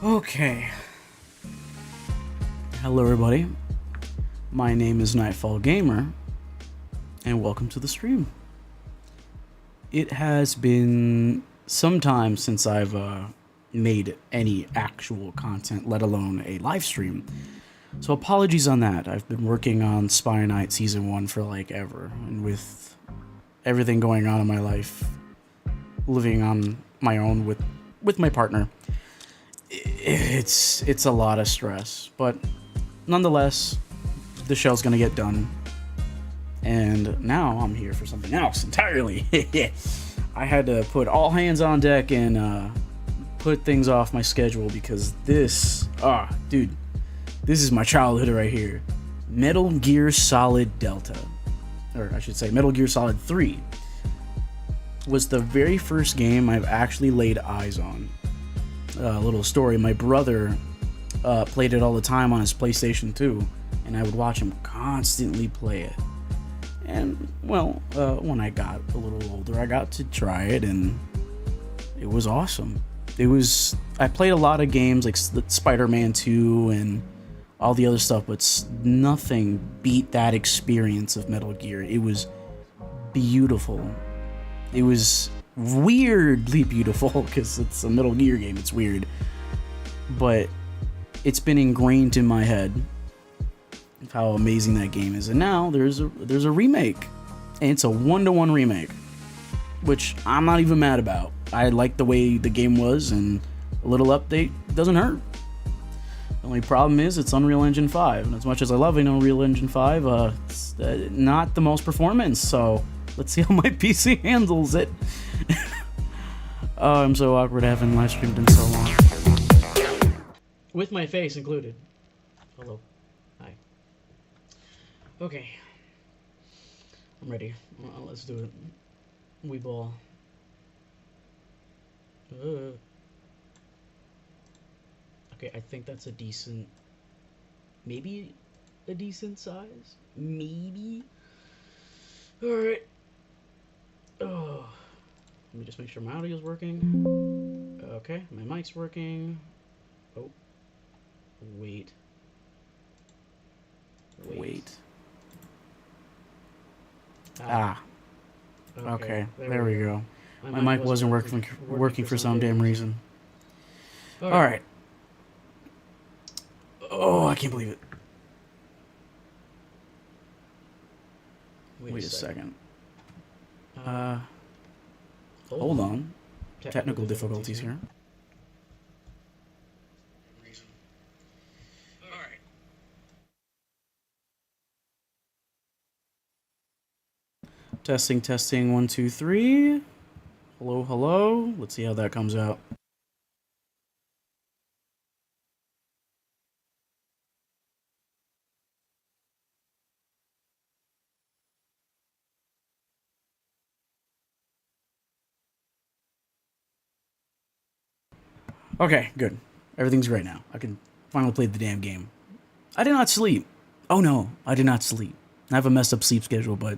Okay. Hello, everybody. My name is Nightfall Gamer, and welcome to the stream. It has been some time since I've made any actual content, let alone a live stream. So apologies on that. I've been working on Spy Night Season 1 for like ever, and with everything going on in my life, living on my own with my partner, it's a lot of stress, but nonetheless, the show's gonna get done, and now I'm here for something else entirely. I had to put all hands on deck and put things off my schedule because dude, this is my childhood right here. Metal Gear Solid Delta, or I should say Metal Gear Solid 3, was the very first game I've actually laid eyes on. A little story, my brother played it all the time on his PlayStation 2, and I would watch him constantly play it. And, well, when I got a little older, I got to try it, and it was awesome. I played a lot of games like Spider-Man 2 and all the other stuff, but nothing beat that experience of Metal Gear. It was beautiful. It was weirdly beautiful because it's a Metal Gear game. It's weird, but it's been ingrained in my head of how amazing that game is. And now there's a remake, and it's a 1-to-1 remake, which I'm not even mad about. I like the way the game was, and a little update doesn't hurt. The only problem is it's Unreal Engine 5, and as much as I love Unreal Engine 5, it's not the most performance, so let's see how my PC handles it. Oh, I'm so awkward. I haven't live streamed in so long. With my face included. Hello. Hi. Okay. I'm ready. Let's do it. We ball. Okay, I think that's a decent... Maybe a decent size? Maybe? Alright. Oh. Let me just make sure my audio's working. Okay, my mic's working. Oh. Wait. Okay, there we go. My mic wasn't working for some damn reason. Alright. Oh, I can't believe it. Wait a second. Hold on. Technical difficulties here. Alright. Testing, 1, 2, 3. Hello. Let's see how that comes out. Okay, good. Everything's great now. I can finally play the damn game. I did not sleep. Oh no, I did not sleep. I have a messed up sleep schedule, but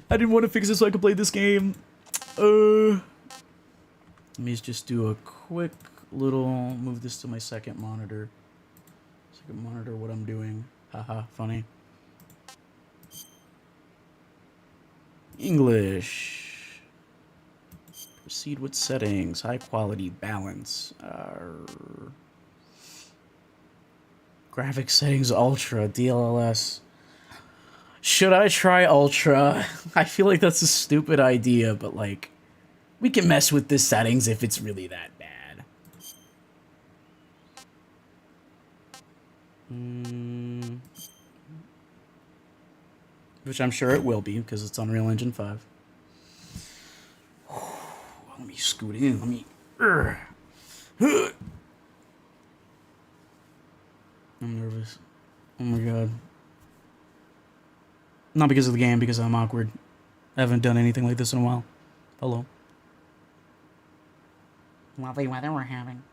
I didn't want to fix it so I could play this game. Let me just do a quick little... Move this to my second monitor. What I'm doing. Haha, funny. English. Proceed with settings. High quality, balance. Graphics settings, ultra, DLLS. Should I try ultra? I feel like that's a stupid idea, but like, we can mess with the settings if it's really that bad. Which I'm sure it will be, because it's Unreal Engine 5. Let me scoot in. Let me... I'm nervous. Oh my god. Not because of the game, because I'm awkward. I haven't done anything like this in a while. Hello. Lovely weather we're having.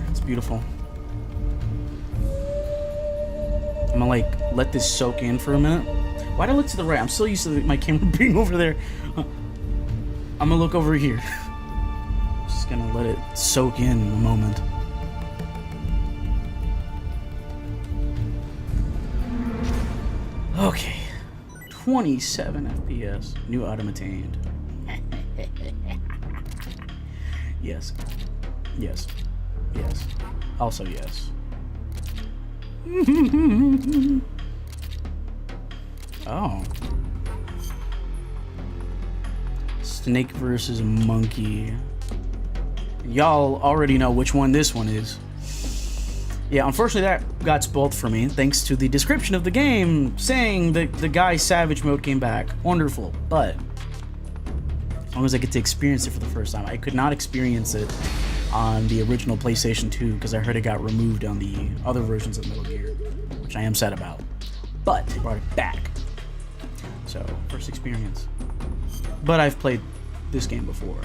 It's beautiful. I'm gonna like let this soak in for a minute. Why'd I look to the right? I'm still used to my camera being over there. I'm gonna look over here. Just gonna let it soak in a moment. Okay. 27 FPS. New item attained. Yes. Yes. Yes. Also yes. Oh. Snake versus monkey. Y'all already know which one this one is. Yeah, unfortunately that got spoiled for me thanks to the description of the game saying that the guy Savage mode came back. Wonderful, but as long as I get to experience it for the first time. I could not experience it on the original PlayStation 2 because I heard it got removed on the other versions of Metal Gear, which I am sad about. But they brought it back. So, first experience. But I've played this game before.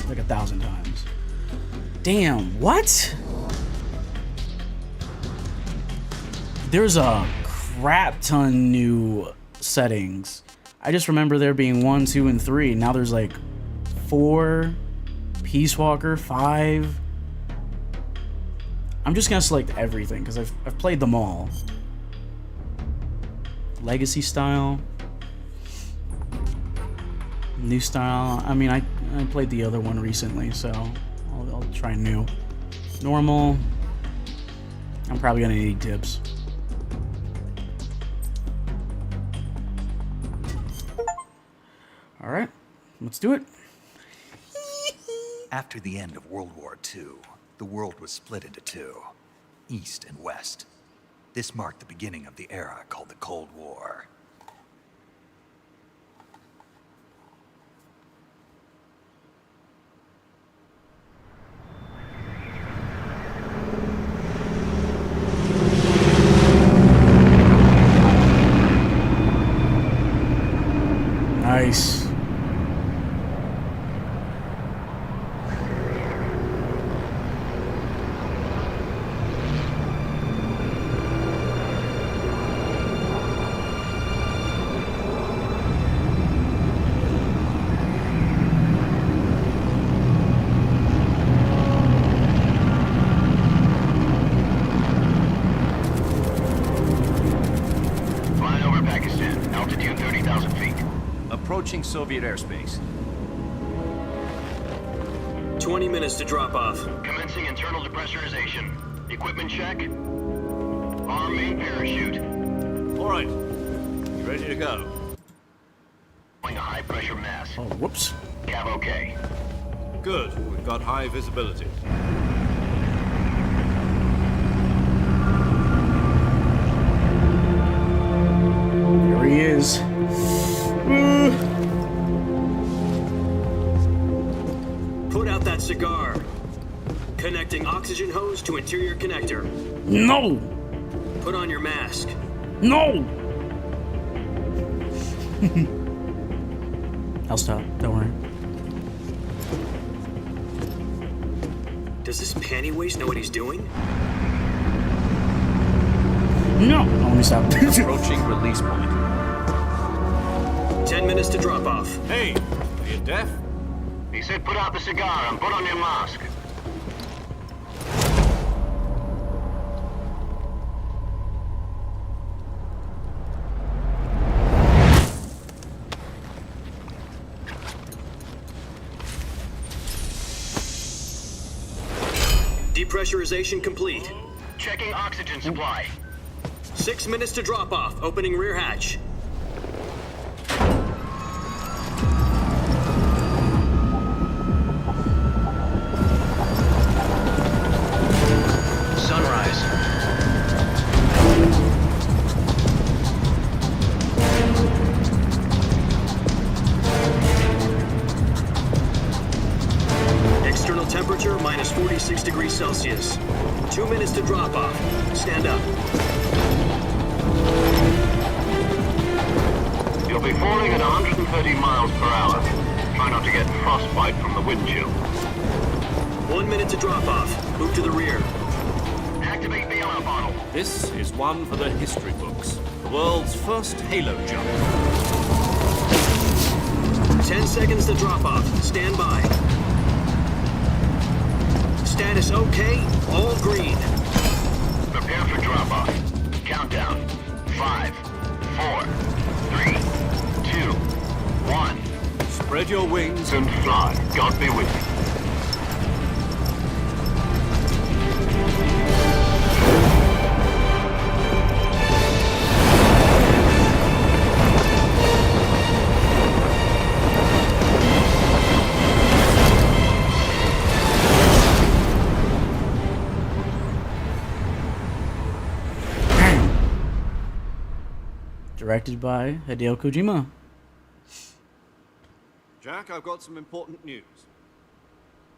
Like 1,000 times. Damn, what? There's a crap ton new settings. I just remember there being 1, 2, and 3. Now there's like 4, Peace Walker, 5. I'm just gonna select everything because I've played them all. Legacy style. New style. I mean, I played the other one recently, so I'll try new. Normal. I'm probably gonna need tips. All right, let's do it. After the end of World War II, the world was split into two, East and West. This marked the beginning of the era called the Cold War. Nice. Flying over Pakistan, altitude 30,000 feet. Approaching Soviet airspace. 20 minutes to drop off. Commencing internal depressurization. Equipment check. Arm main parachute. All right. You ready to go? Going a high pressure mass. Oh, whoops. Cav okay. Good. We've got high visibility. There he is. Put out that cigar. Connecting oxygen hose to interior connector. No! Put on your mask. No! I'll stop. Don't worry. Does this panty waste know what he's doing? No! Oh, let me stop. Approaching release point. 10 minutes to drop off. Hey, are you deaf? He said put out the cigar and put on your mask. Depressurization complete. Checking oxygen supply. 6 minutes to drop off. Opening rear hatch. Sunrise. External temperature minus 46 degrees Celsius. 2 minutes to drop off. Stand up. You'll be falling at 130 miles per hour. Try not to get frostbite from the wind chill. 1 minute to drop off. Move to the rear. Activate the honor bottle. This is one for the history books. The world's first Halo jump. 10 seconds to drop off. Stand by. Status okay. All green. Prepare for drop off. Countdown. 5, 4, 3, 2, 1. Spread your wings And fly. God be with you. Directed by Hideo Kojima. Jack, I've got some important news.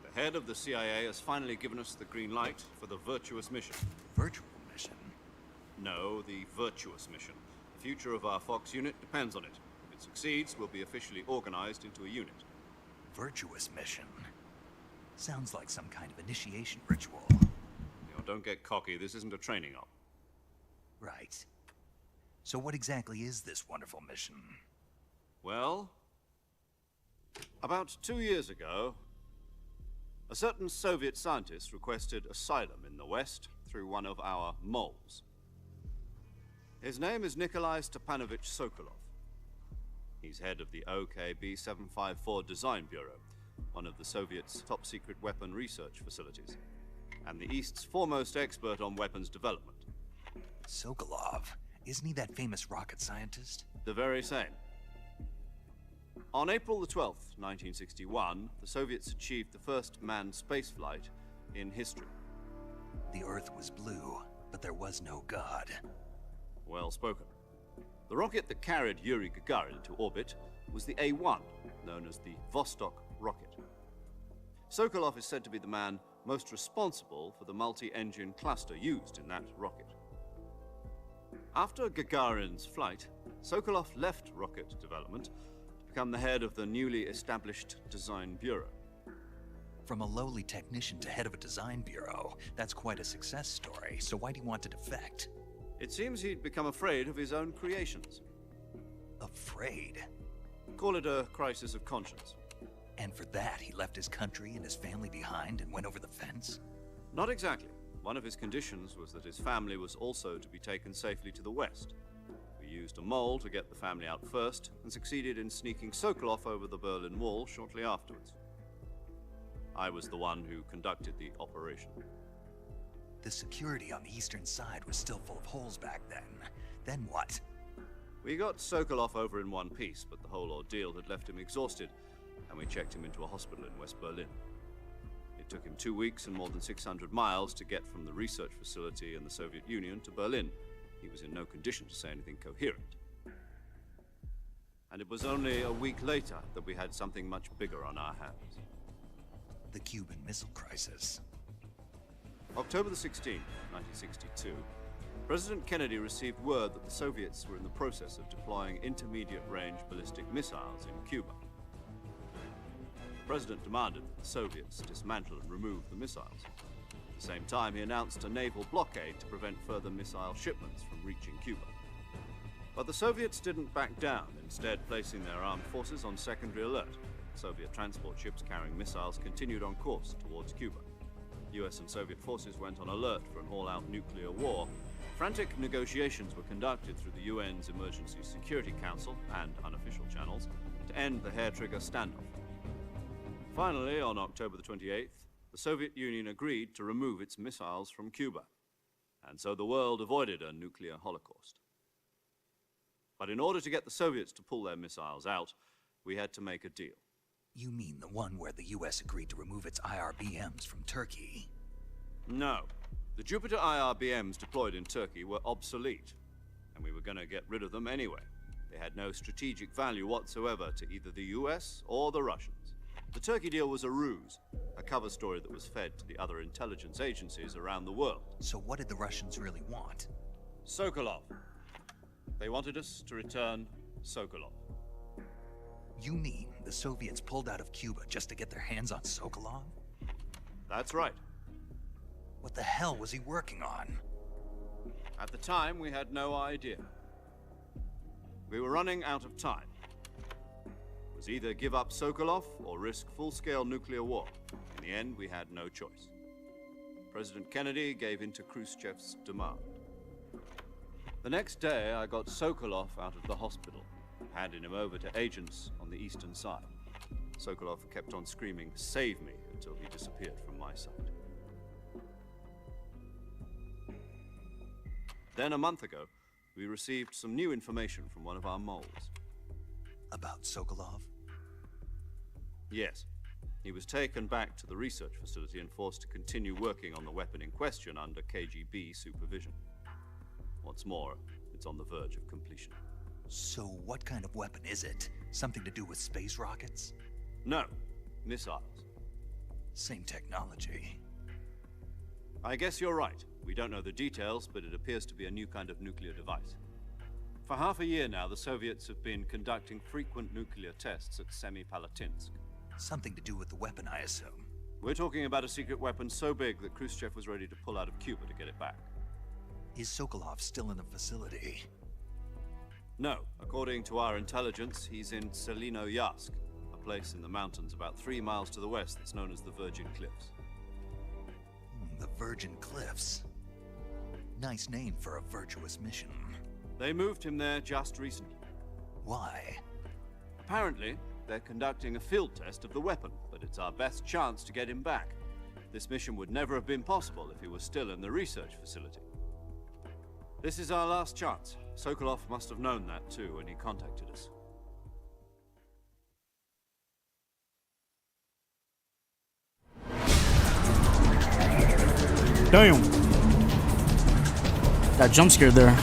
The head of the CIA has finally given us the green light for the virtuous mission. Virtual mission? No, the virtuous mission. The future of our Fox unit depends on it. If it succeeds, we'll be officially organized into a unit. Virtuous mission? Sounds like some kind of initiation ritual. Don't get cocky. This isn't a training op. Right. So what exactly is this wonderful mission? Well, about 2 years ago, a certain Soviet scientist requested asylum in the West through one of our moles. His name is Nikolai Stepanovich Sokolov. He's head of the OKB-754 Design Bureau, one of the Soviets' top-secret weapon research facilities, and the East's foremost expert on weapons development. Sokolov? Isn't he that famous rocket scientist? The very same. On April the 12th, 1961, the Soviets achieved the first manned spaceflight in history. The Earth was blue, but there was no God. Well spoken. The rocket that carried Yuri Gagarin to orbit was the A-1, known as the Vostok rocket. Sokolov is said to be the man most responsible for the multi-engine cluster used in that rocket. After Gagarin's flight, Sokolov left rocket development to become the head of the newly established Design Bureau. From a lowly technician to head of a design bureau, that's quite a success story. So why do you want to defect? It seems he'd become afraid of his own creations. Afraid? Call it a crisis of conscience. And for that, he left his country and his family behind and went over the fence? Not exactly. One of his conditions was that his family was also to be taken safely to the West. We used a mole to get the family out first, and succeeded in sneaking Sokolov over the Berlin Wall shortly afterwards. I was the one who conducted the operation. The security on the eastern side was still full of holes back then. Then what? We got Sokolov over in one piece, but the whole ordeal had left him exhausted, and we checked him into a hospital in West Berlin. It took him 2 weeks and more than 600 miles to get from the research facility in the Soviet Union to Berlin. He was in no condition to say anything coherent. And it was only a week later that we had something much bigger on our hands. The Cuban Missile Crisis. October the 16th, 1962, President Kennedy received word that the Soviets were in the process of deploying intermediate-range ballistic missiles in Cuba. The President demanded that the Soviets dismantle and remove the missiles. At the same time, he announced a naval blockade to prevent further missile shipments from reaching Cuba. But the Soviets didn't back down, instead placing their armed forces on secondary alert. Soviet transport ships carrying missiles continued on course towards Cuba. US and Soviet forces went on alert for an all-out nuclear war. Frantic negotiations were conducted through the UN's Emergency Security Council and unofficial channels to end the hair-trigger standoff. Finally, on October the 28th, the Soviet Union agreed to remove its missiles from Cuba, and so the world avoided a nuclear holocaust. But in order to get the Soviets to pull their missiles out, we had to make a deal. You mean the one where the US agreed to remove its IRBMs from Turkey? No. The Jupiter IRBMs deployed in Turkey were obsolete, and we were going to get rid of them anyway. They had no strategic value whatsoever to either the US or the Russians. The Turkey deal was a ruse, a cover story that was fed to the other intelligence agencies around the world. So what did the Russians really want? Sokolov. They wanted us to return Sokolov. You mean the Soviets pulled out of Cuba just to get their hands on Sokolov? That's right. What the hell was he working on? At the time, we had no idea. We were running out of time. It was either give up Sokolov or risk full-scale nuclear war. In the end, we had no choice. President Kennedy gave in to Khrushchev's demand. The next day, I got Sokolov out of the hospital, handing him over to agents on the eastern side. Sokolov kept on screaming, "Save me," until he disappeared from my sight. Then, a month ago, we received some new information from one of our moles. About Sokolov? Yes. He was taken back to the research facility and forced to continue working on the weapon in question under KGB supervision. What's more, it's on the verge of completion. So what kind of weapon is it? Something to do with space rockets? No, missiles. Same technology. I guess you're right. We don't know the details, but it appears to be a new kind of nuclear device. For half a year now, the Soviets have been conducting frequent nuclear tests at Semipalatinsk. Something to do with the weapon, I assume. We're talking about a secret weapon so big that Khrushchev was ready to pull out of Cuba to get it back. Is Sokolov still in the facility? No. According to our intelligence, he's in Selino-Yarsk, a place in the mountains about 3 miles to the west that's known as the Virgin Cliffs. The Virgin Cliffs. Nice name for a virtuous mission. They moved him there just recently. Why? Apparently, they're conducting a field test of the weapon, but it's our best chance to get him back. This mission would never have been possible if he was still in the research facility. This is our last chance. Sokolov must have known that too when he contacted us. Damn. Got jump scared there.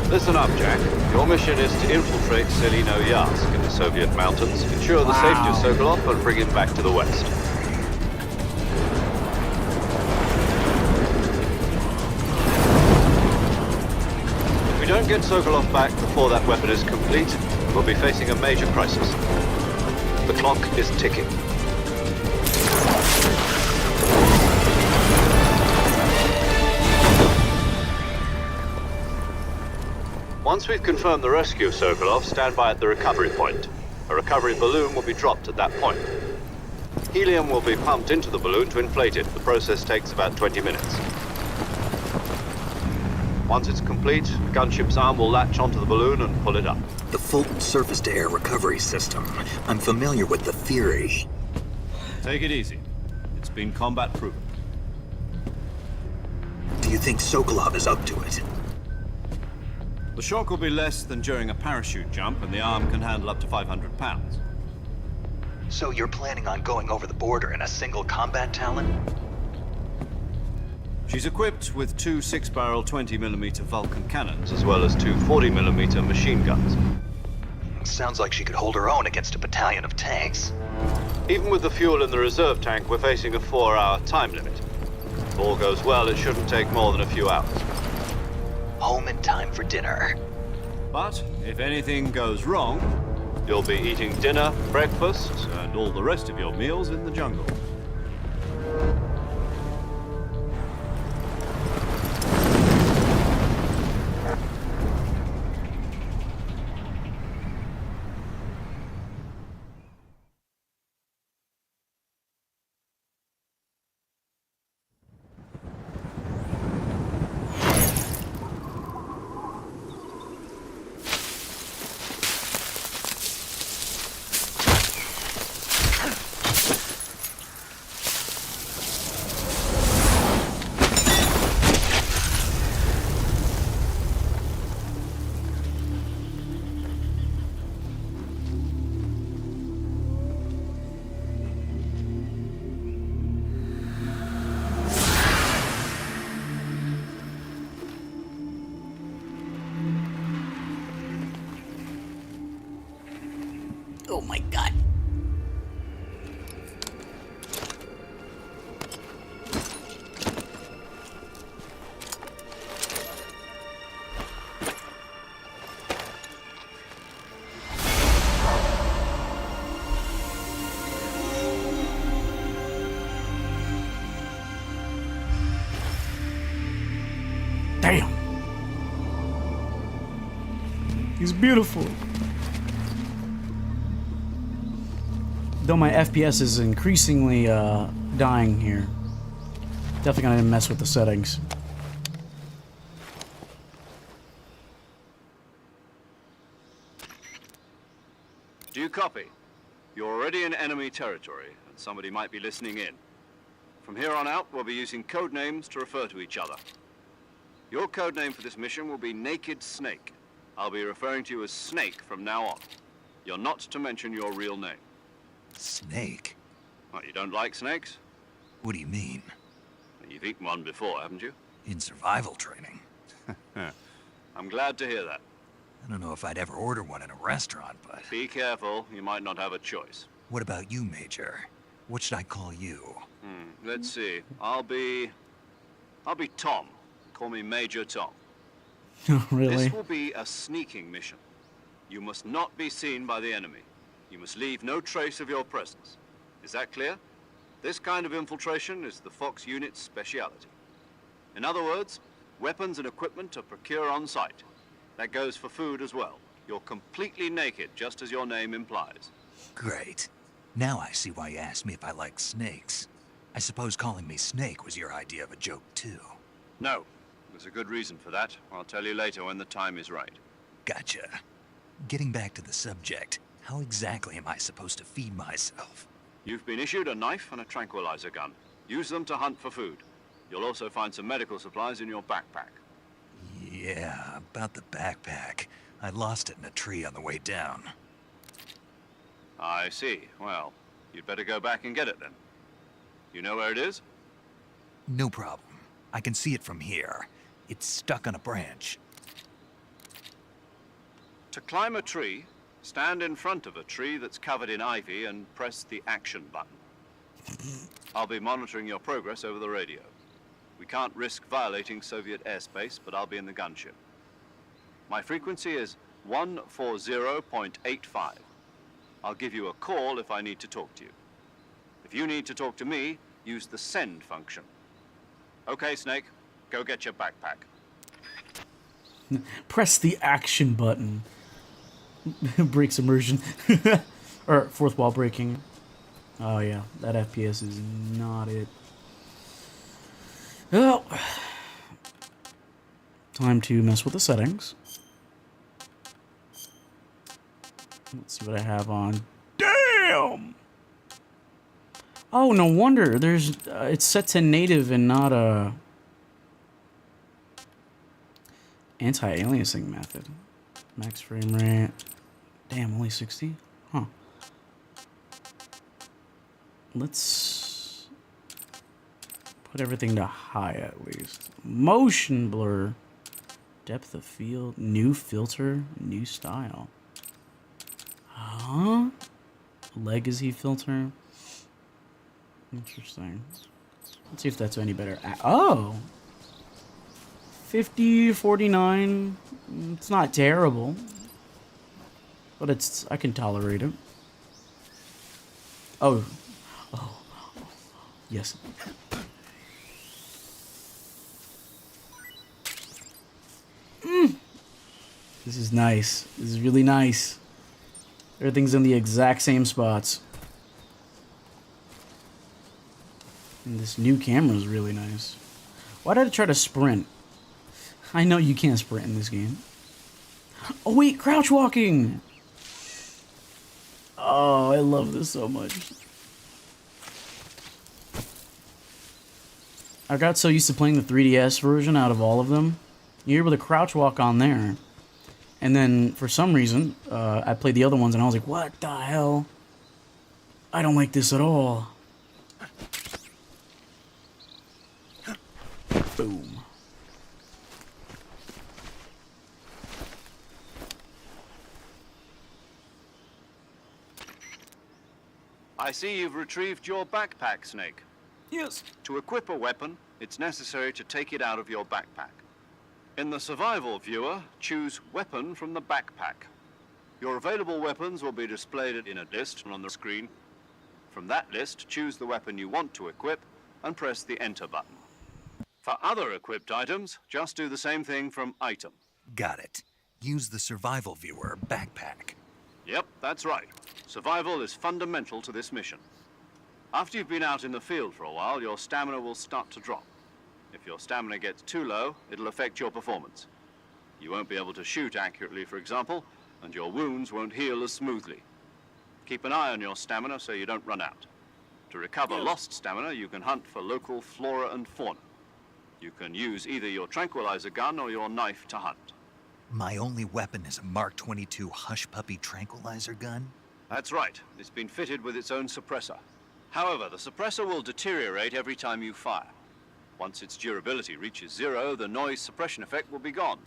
Listen up, Jack. Your mission is to infiltrate Selino-Yarsk in the Soviet mountains, ensure the safety of Sokolov, and bring him back to the west. If we don't get Sokolov back before that weapon is complete, we'll be facing a major crisis. The clock is ticking. Once we've confirmed the rescue of Sokolov, stand by at the recovery point. A recovery balloon will be dropped at that point. Helium will be pumped into the balloon to inflate it. The process takes about 20 minutes. Once it's complete, the gunship's arm will latch onto the balloon and pull it up. The Fulton surface-to-air recovery system. I'm familiar with the theory. Take it easy. It's been combat-proven. Do you think Sokolov is up to it? The shock will be less than during a parachute jump, and the arm can handle up to 500 pounds. So you're planning on going over the border in a single combat Talon? She's equipped with 2 6-barrel 20mm Vulcan cannons, as well as 2 40mm machine guns. Sounds like she could hold her own against a battalion of tanks. Even with the fuel in the reserve tank, we're facing a 4-hour time limit. If all goes well, it shouldn't take more than a few hours. Home in time for dinner. But if anything goes wrong, you'll be eating dinner, breakfast, and all the rest of your meals in the jungle. Oh my god. Damn. He's beautiful. Though my FPS is increasingly dying here. Definitely gonna mess with the settings. Do you copy? You're already in enemy territory, and somebody might be listening in. From here on out, we'll be using code names to refer to each other. Your code name for this mission will be Naked Snake. I'll be referring to you as Snake from now on. You're not to mention your real name. Snake? What, you don't like snakes? What do you mean? You've eaten one before, haven't you? In survival training? I'm glad to hear that. I don't know if I'd ever order one in a restaurant, but... Be careful, you might not have a choice. What about you, Major? What should I call you? Let's see. I'll be Tom. Call me Major Tom. Really? This will be a sneaking mission. You must not be seen by the enemy. You must leave no trace of your presence. Is that clear? This kind of infiltration is the Fox unit's speciality. In other words, weapons and equipment are procured on site. That goes for food as well. You're completely naked, just as your name implies. Great. Now I see why you asked me if I like snakes. I suppose calling me Snake was your idea of a joke, too. No. There's a good reason for that. I'll tell you later when the time is right. Gotcha. Getting back to the subject, how exactly am I supposed to feed myself? You've been issued a knife and a tranquilizer gun. Use them to hunt for food. You'll also find some medical supplies in your backpack. Yeah, about the backpack. I lost it in a tree on the way down. I see. Well, you'd better go back and get it then. You know where it is? No problem. I can see it from here. It's stuck on a branch. To climb a tree, stand in front of a tree that's covered in ivy and press the action button. I'll be monitoring your progress over the radio. We can't risk violating Soviet airspace, but I'll be in the gunship. My frequency is 140.85. I'll give you a call if I need to talk to you. If you need to talk to me, use the send function. Okay, Snake, go get your backpack. Press the action button. Breaks immersion. Or fourth wall breaking. Oh yeah, that FPS is not it. Well, time to mess with the settings. Let's see what I have on. Damn! Oh, no wonder. There's it's set to native and not a anti-aliasing method. Max frame rate. Damn, only 60? Huh. Let's put everything to high at least. Motion blur. Depth of field. New filter. New style. Huh? Legacy filter. Interesting. Let's see if that's any better. Oh! 50, 49. It's not terrible. But I can tolerate it. Oh. Oh. Yes. This is nice. This is really nice. Everything's in the exact same spots. And this new camera is really nice. Why did I try to sprint? I know you can't sprint in this game. Oh wait, crouch walking! Oh, I love this so much. I got so used to playing the 3DS version out of all of them. You're able to crouch walk on there. And then, for some reason, I played the other ones and I was like, what the hell? I don't like this at all. Boom. I see you've retrieved your backpack, Snake. Yes. To equip a weapon, it's necessary to take it out of your backpack. In the survival viewer, choose Weapon from the backpack. Your available weapons will be displayed in a list on the screen. From that list, choose the weapon you want to equip and press the Enter button. For other equipped items, just do the same thing from Item. Got it. Use the survival viewer backpack. Yep, that's right. Survival is fundamental to this mission. After you've been out in the field for a while, your stamina will start to drop. If your stamina gets too low, it'll affect your performance. You won't be able to shoot accurately, for example, and your wounds won't heal as smoothly. Keep an eye on your stamina so you don't run out. To recover lost stamina, you can hunt for local flora and fauna. You can use either your tranquilizer gun or your knife to hunt. My only weapon is a Mark 22 Hush Puppy tranquilizer gun? That's right. It's been fitted with its own suppressor. However, the suppressor will deteriorate every time you fire. Once its durability reaches 0, the noise suppression effect will be gone.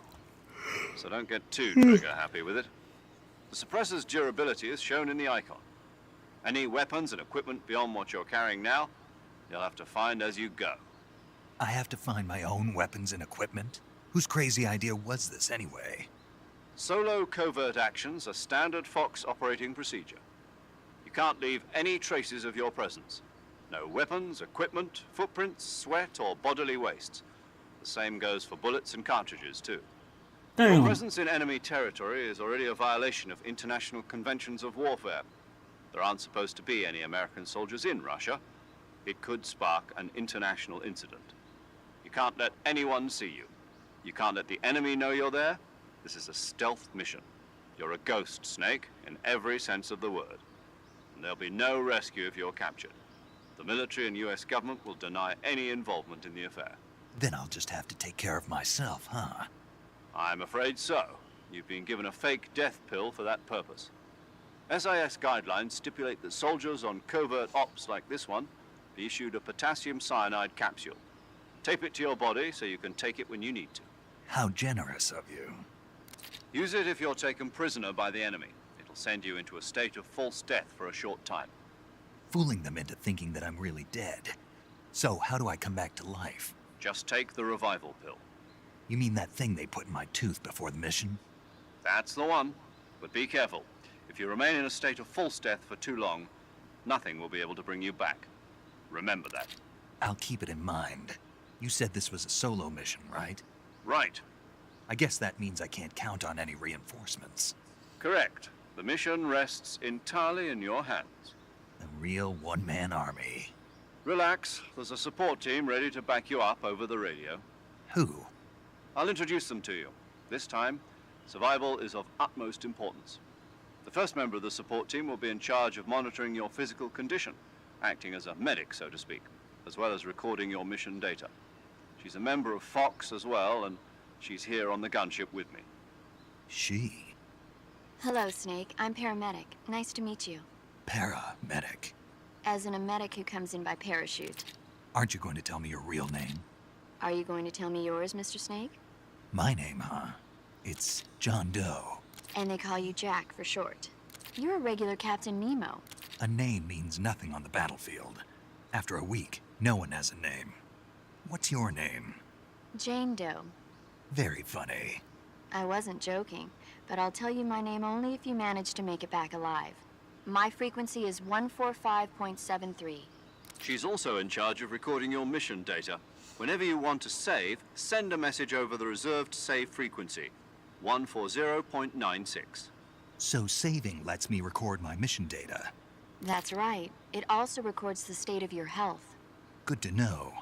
So don't get too trigger happy with it. The suppressor's durability is shown in the icon. Any weapons and equipment beyond what you're carrying now, you'll have to find as you go. I have to find my own weapons and equipment? Whose crazy idea was this anyway? Solo covert actions are standard Fox operating procedure. You can't leave any traces of your presence. No weapons, equipment, footprints, sweat, or bodily wastes. The same goes for bullets and cartridges, too. Your Damn. presence in enemy territory is already a violation of international conventions of warfare. There aren't supposed to be any American soldiers in Russia. It could spark an international incident. You can't let anyone see you. You can't let the enemy know you're there. This is a stealth mission. You're a ghost, Snake, in every sense of the word. And there'll be no rescue if you're captured. The military and US government will deny any involvement in the affair. Then I'll just have to take care of myself, huh? I'm afraid so. You've been given a fake death pill for that purpose. SIS guidelines stipulate that soldiers on covert ops like this one be issued a potassium cyanide capsule. Tape it to your body so you can take it when you need to. How generous of you. Use it if you're taken prisoner by the enemy. It'll send you into a state of false death for a short time. Fooling them into thinking that I'm really dead. So how do I come back to life? Just take the revival pill. You mean that thing they put in my tooth before the mission? That's the one. But be careful. If you remain in a state of false death for too long, nothing will be able to bring you back. Remember that. I'll keep it in mind. You said this was a solo mission, right? Right. I guess that means I can't count on any reinforcements. Correct. The mission rests entirely in your hands. A real one-man army. Relax. There's a support team ready to back you up over the radio. Who? I'll introduce them to you. This time, survival is of utmost importance. The first member of the support team will be in charge of monitoring your physical condition, acting as a medic, so to speak, as well as recording your mission data. She's a member of Fox as well, and she's here on the gunship with me. She? Hello, Snake. I'm paramedic. Nice to meet you. Paramedic. As in a medic who comes in by parachute. Aren't you going to tell me your real name? Are you going to tell me yours, Mr. Snake? My name, huh? It's John Doe. And they call you Jack for short. You're a regular Captain Nemo. A name means nothing on the battlefield. After a week, no one has a name. What's your name? Jane Doe. Very funny. I wasn't joking, but I'll tell you my name only if you manage to make it back alive. My frequency is 145.73. She's also in charge of recording your mission data. Whenever you want to save, send a message over the reserved save frequency, 140.96. So saving lets me record my mission data. That's right. It also records the state of your health. Good to know.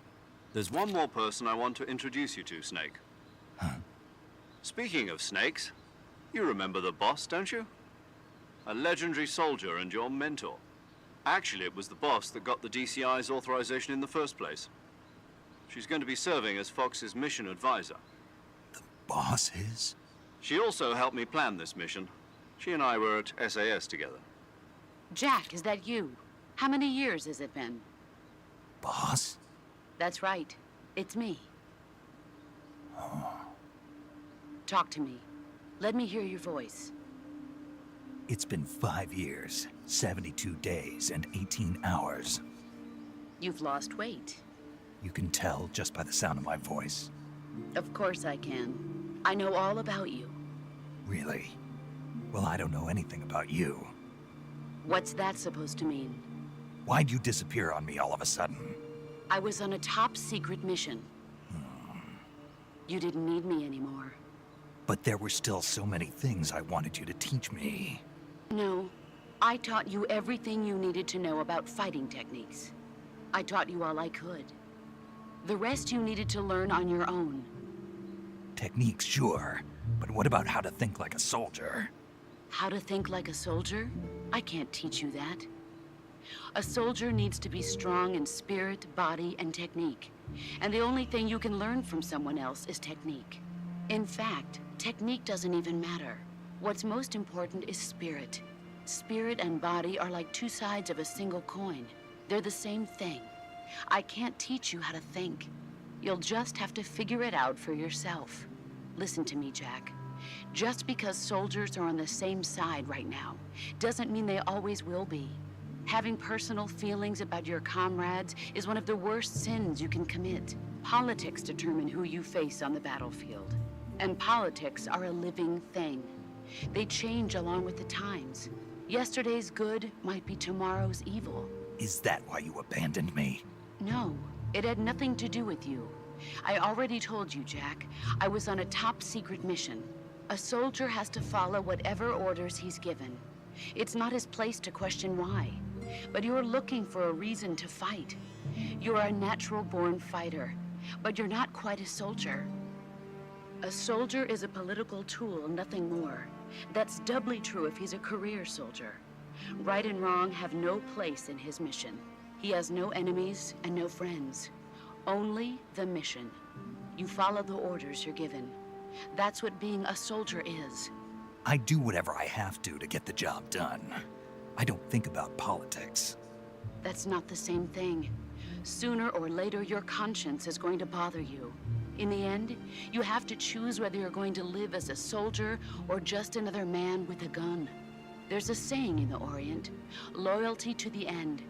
There's one more person I want to introduce you to, Snake. Huh? Speaking of snakes, you remember the boss, don't you? A legendary soldier and your mentor. Actually, it was the boss that got the DCI's authorization in the first place. She's going to be serving as Fox's mission advisor. The boss is? She also helped me plan this mission. She and I were at SAS together. Jack, is that you? How many years has it been? Boss? That's right. It's me. Talk to me. Let me hear your voice. It's been 5 years, 72 days, and 18 hours. You've lost weight. You can tell just by the sound of my voice. Of course I can. I know all about you. Really? Well, I don't know anything about you. What's that supposed to mean? Why'd you disappear on me all of a sudden? I was on a top-secret mission. You didn't need me anymore. But there were still so many things I wanted you to teach me. No. I taught you everything you needed to know about fighting techniques. I taught you all I could. The rest you needed to learn on your own. Techniques, sure. But what about how to think like a soldier? How to think like a soldier? I can't teach you that. A soldier needs to be strong in spirit, body, and technique. And the only thing you can learn from someone else is technique. In fact, technique doesn't even matter. What's most important is spirit. Spirit and body are like two sides of a single coin. They're the same thing. I can't teach you how to think. You'll just have to figure it out for yourself. Listen to me, Jack. Just because soldiers are on the same side right now doesn't mean they always will be. Having personal feelings about your comrades is one of the worst sins you can commit. Politics determine who you face on the battlefield. And politics are a living thing. They change along with the times. Yesterday's good might be tomorrow's evil. Is that why you abandoned me? No, it had nothing to do with you. I already told you, Jack. I was on a top-secret mission. A soldier has to follow whatever orders he's given. It's not his place to question why. But you're looking for a reason to fight. You're a natural-born fighter, but you're not quite a soldier. A soldier is a political tool, nothing more. That's doubly true if he's a career soldier. Right and wrong have no place in his mission. He has no enemies and no friends. Only the mission. You follow the orders you're given. That's what being a soldier is. I do whatever I have to get the job done. I don't think about politics. That's not the same thing. Sooner or later, your conscience is going to bother you. In the end, you have to choose whether you're going to live as a soldier or just another man with a gun. There's a saying in the Orient, loyalty to the end.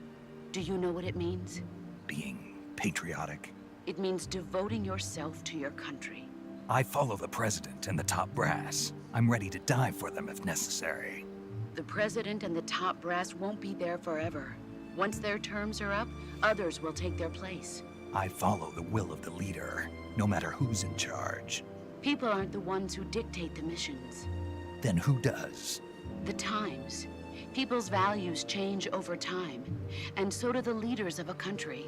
Do you know what it means? Being patriotic. It means devoting yourself to your country. I follow the president and the top brass. I'm ready to die for them if necessary. The president and the top brass won't be there forever. Once their terms are up, others will take their place. I follow the will of the leader, no matter who's in charge. People aren't the ones who dictate the missions. Then who does? The times. People's values change over time, and so do the leaders of a country.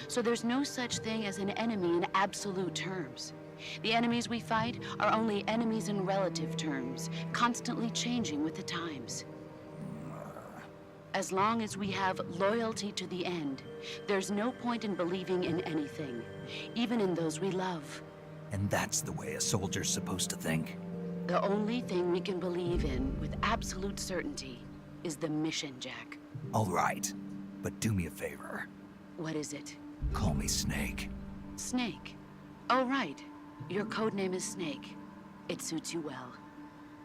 So there's no such thing as an enemy in absolute terms. The enemies we fight are only enemies in relative terms, constantly changing with the times. As long as we have loyalty to the end, there's no point in believing in anything, even in those we love. And that's the way a soldier's supposed to think? The only thing we can believe in with absolute certainty is the mission, Jack. All right, but do me a favor. What is it? Call me Snake. Snake. Oh, right. Your codename is Snake. It suits you well.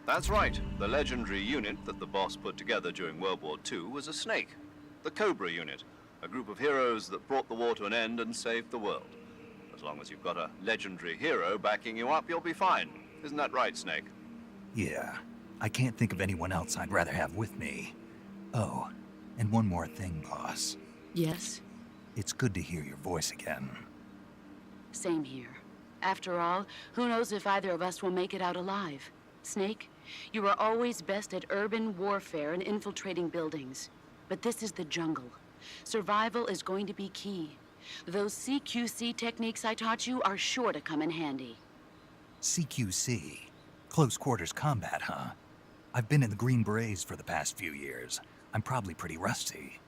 That's right. The legendary unit that the boss put together during World War II was a snake. The Cobra unit, a group of heroes that brought the war to an end and saved the world. As long as you've got a legendary hero backing you up, you'll be fine. Isn't that right, Snake? Yeah, I can't think of anyone else I'd rather have with me. Oh, and one more thing, boss. Yes? It's good to hear your voice again. Same here. After all, who knows if either of us will make it out alive? Snake, you are always best at urban warfare and infiltrating buildings. But this is the jungle. Survival is going to be key. Those CQC techniques I taught you are sure to come in handy. CQC? Close quarters combat, huh? I've been in the Green Berets for the past few years. I'm probably pretty rusty.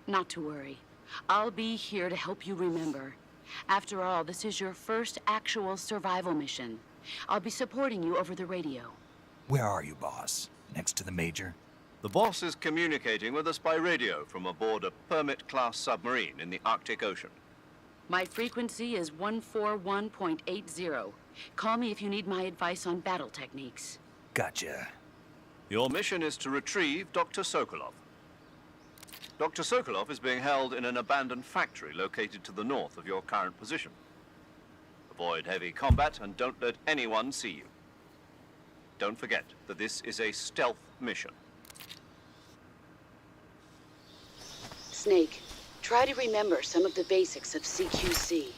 Not to worry. I'll be here to help you remember. After all, this is your first actual survival mission. I'll be supporting you over the radio. Where are you, boss? Next to the Major? The boss is communicating with us by radio from aboard a Permit-class submarine in the Arctic Ocean. My frequency is 141.80. Call me if you need my advice on battle techniques. Gotcha. Your mission is to retrieve Dr. Sokolov. Dr. Sokolov is being held in an abandoned factory located to the north of your current position. Avoid heavy combat and don't let anyone see you. Don't forget that this is a stealth mission. Snake, try to remember some of the basics of CQC.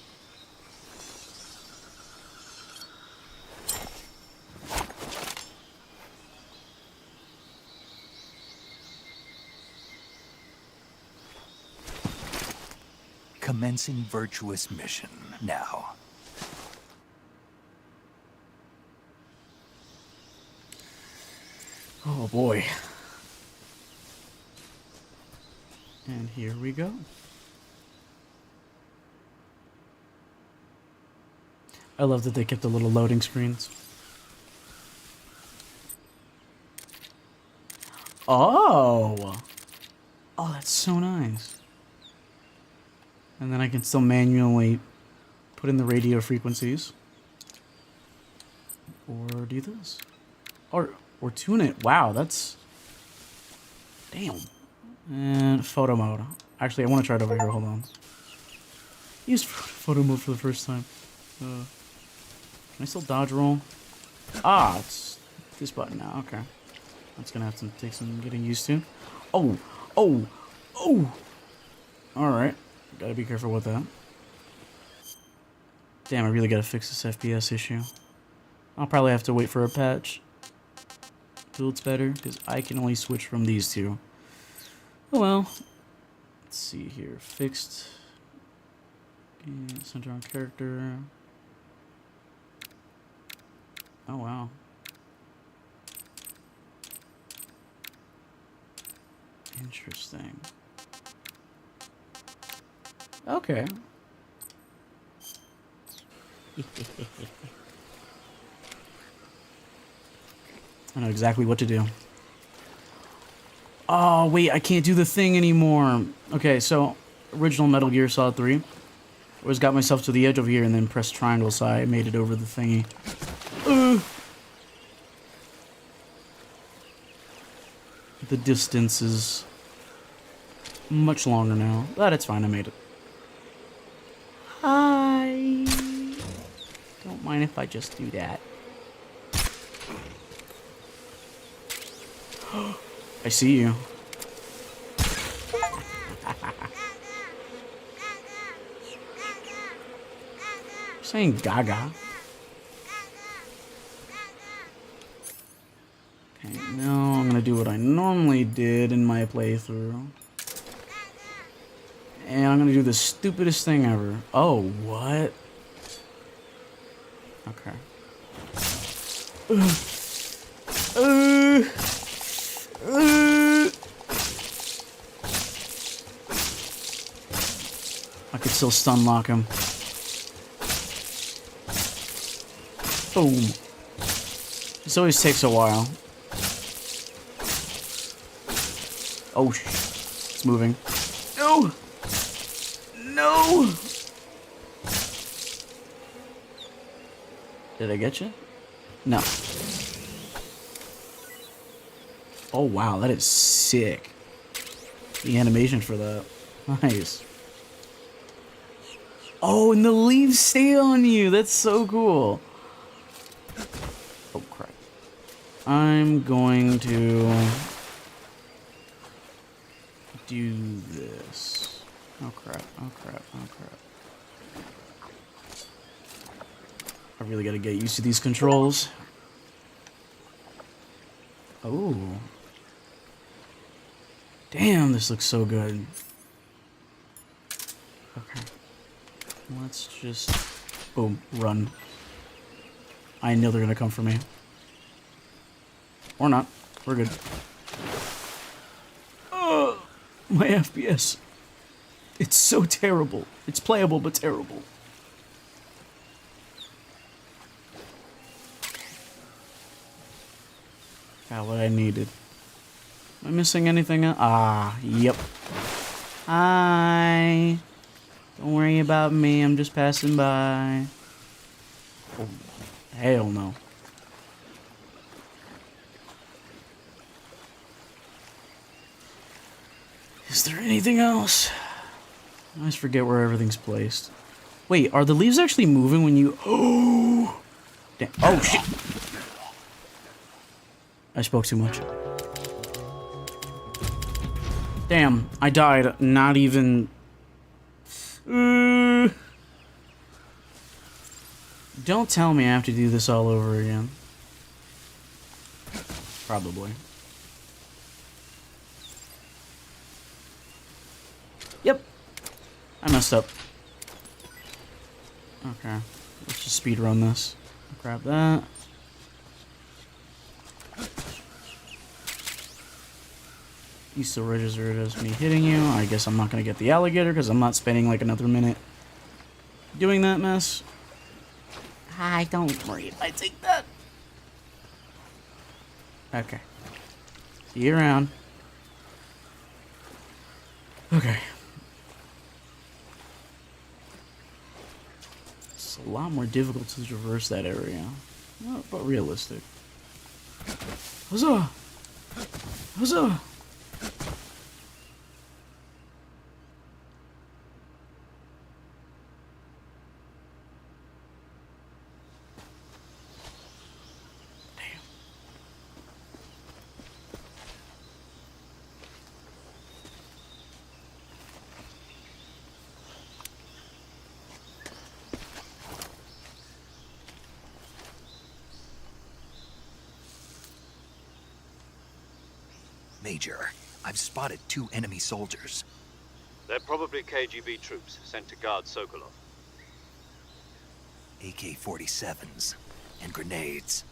Commencing virtuous mission now. Oh boy. And here we go. I love that they kept the little loading screens. Oh! Oh, that's so nice. And then I can still manually put in the radio frequencies. Or do this. Or tune it. Wow, that's... Damn. And photo mode. Actually, I want to try it over here. Hold on. Use photo mode for the first time. Can I still dodge roll? Ah, it's this button now. Okay. That's going to have to take some getting used to. Oh! Oh! Oh! Alright. Gotta be careful with that. Damn, I really gotta fix this FPS issue. I'll probably have to wait for a patch till it's better, because I can only switch from these two. Oh well. Let's see here. Fixed. And center on character. Oh wow. Interesting. Okay. I know exactly what to do. Oh, wait, I can't do the thing anymore. Okay, so, original Metal Gear Solid 3. I was got myself to the edge over here and then pressed triangle, so I made it over the thingy. The distance is much longer now. But it's fine, I made it. Hi. Don't mind if I just do that. I see you. You're saying Gaga. Okay, now I'm gonna do what I normally did in my playthrough. And I'm gonna do the stupidest thing ever. Oh, what? Okay. I could still stun lock him. Boom. This always takes a while. Oh, it's moving. No! No! Did I get you? No. Oh, wow, that is sick. The animation for that. Nice. Oh, and the leaves stay on you. That's so cool. Oh, crap. I'm going to do this. Oh, crap. Oh, crap. Oh, crap. I really gotta get used to these controls. Oh. Damn, this looks so good. Okay. Let's just... Boom. Run. I know they're gonna come for me. Or not. We're good. Oh, my FPS. It's so terrible. It's playable, but terrible. Got what I needed. Am I missing anything else? Ah, yep. Hi. Don't worry about me. I'm just passing by. Oh, hell no. Is there anything else? I always forget where everything's placed. Wait, are the leaves actually moving when you... Oh! Damn. Oh, shit! I spoke too much. Damn, I died. Not even... Don't tell me I have to do this all over again. Probably. Yep. I messed up. Okay. Let's just speed run this. Grab that. You still register it as me hitting you. I guess I'm not gonna get the alligator because I'm not spending like another minute doing that mess. I don't worry if I take that. Okay. See you around. Okay. It's a lot more difficult to traverse that area. But realistic. Huzzah! Huzzah! Major, I've spotted 2 enemy soldiers. They're probably KGB troops sent to guard Sokolov. AK-47s and grenades.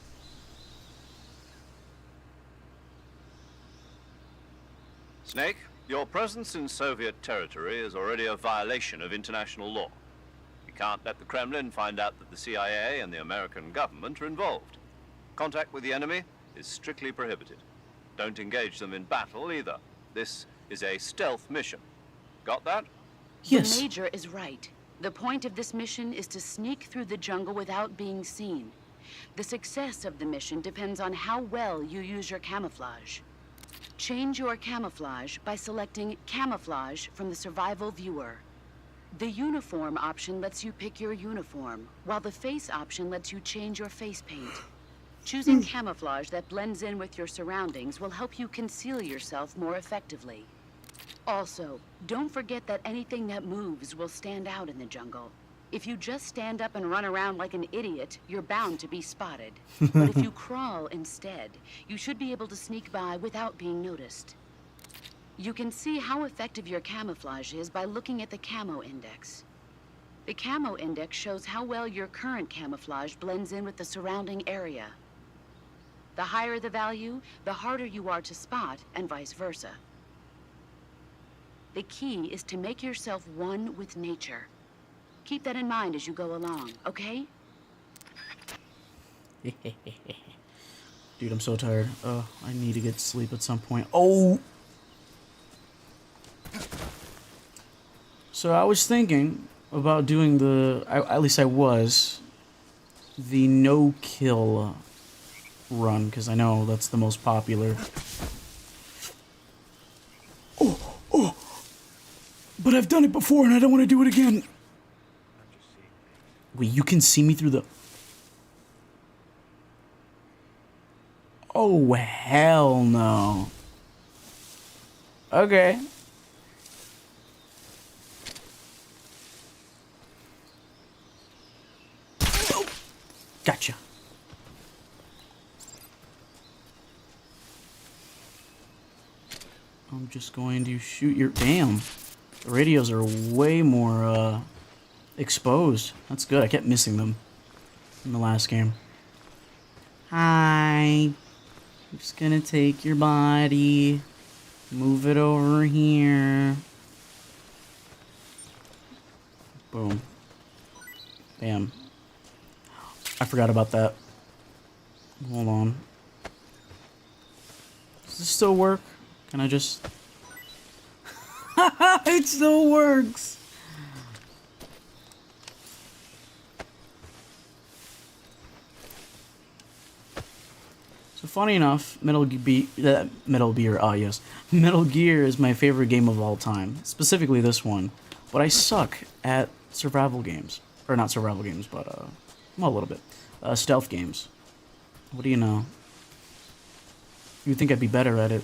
Snake, your presence in Soviet territory is already a violation of international law. You can't let the Kremlin find out that the CIA and the American government are involved. Contact with the enemy is strictly prohibited. Don't engage them in battle either. This is a stealth mission. Got that? Yes. The Major is right. The point of this mission is to sneak through the jungle without being seen. The success of the mission depends on how well you use your camouflage. Change your camouflage by selecting Camouflage from the Survival Viewer. The Uniform option lets you pick your uniform, while the Face option lets you change your face paint. Choosing camouflage that blends in with your surroundings will help you conceal yourself more effectively. Also, don't forget that anything that moves will stand out in the jungle. If you just stand up and run around like an idiot, you're bound to be spotted. But if you crawl instead, you should be able to sneak by without being noticed. You can see how effective your camouflage is by looking at the Camo Index. The Camo Index shows how well your current camouflage blends in with the surrounding area. The higher the value, the harder you are to spot, and vice versa. The key is to make yourself one with nature. Keep that in mind as you go along, okay? Dude, I'm so tired. I need to get sleep at some point. Oh! So I was thinking about doing at least I was, the no-kill run, because I know that's the most popular. Oh! But I've done it before and I don't want to do it again. Wait, you can see me through the... Oh, hell no. Okay. Oh, gotcha. I'm just going to shoot your... Damn. The radios are way more, exposed. That's good. I kept missing them in the last game. Hi. I'm just gonna take your body. Move it over here. Boom. Bam. I forgot about that. Hold on. Does this still work? Can I just... It still works! So funny enough, Metal Gear, yes. Metal Gear is my favorite game of all time. Specifically this one. But I suck at survival games. Or not survival games, but, well, a little bit. Stealth games. What do you know? You'd think I'd be better at it.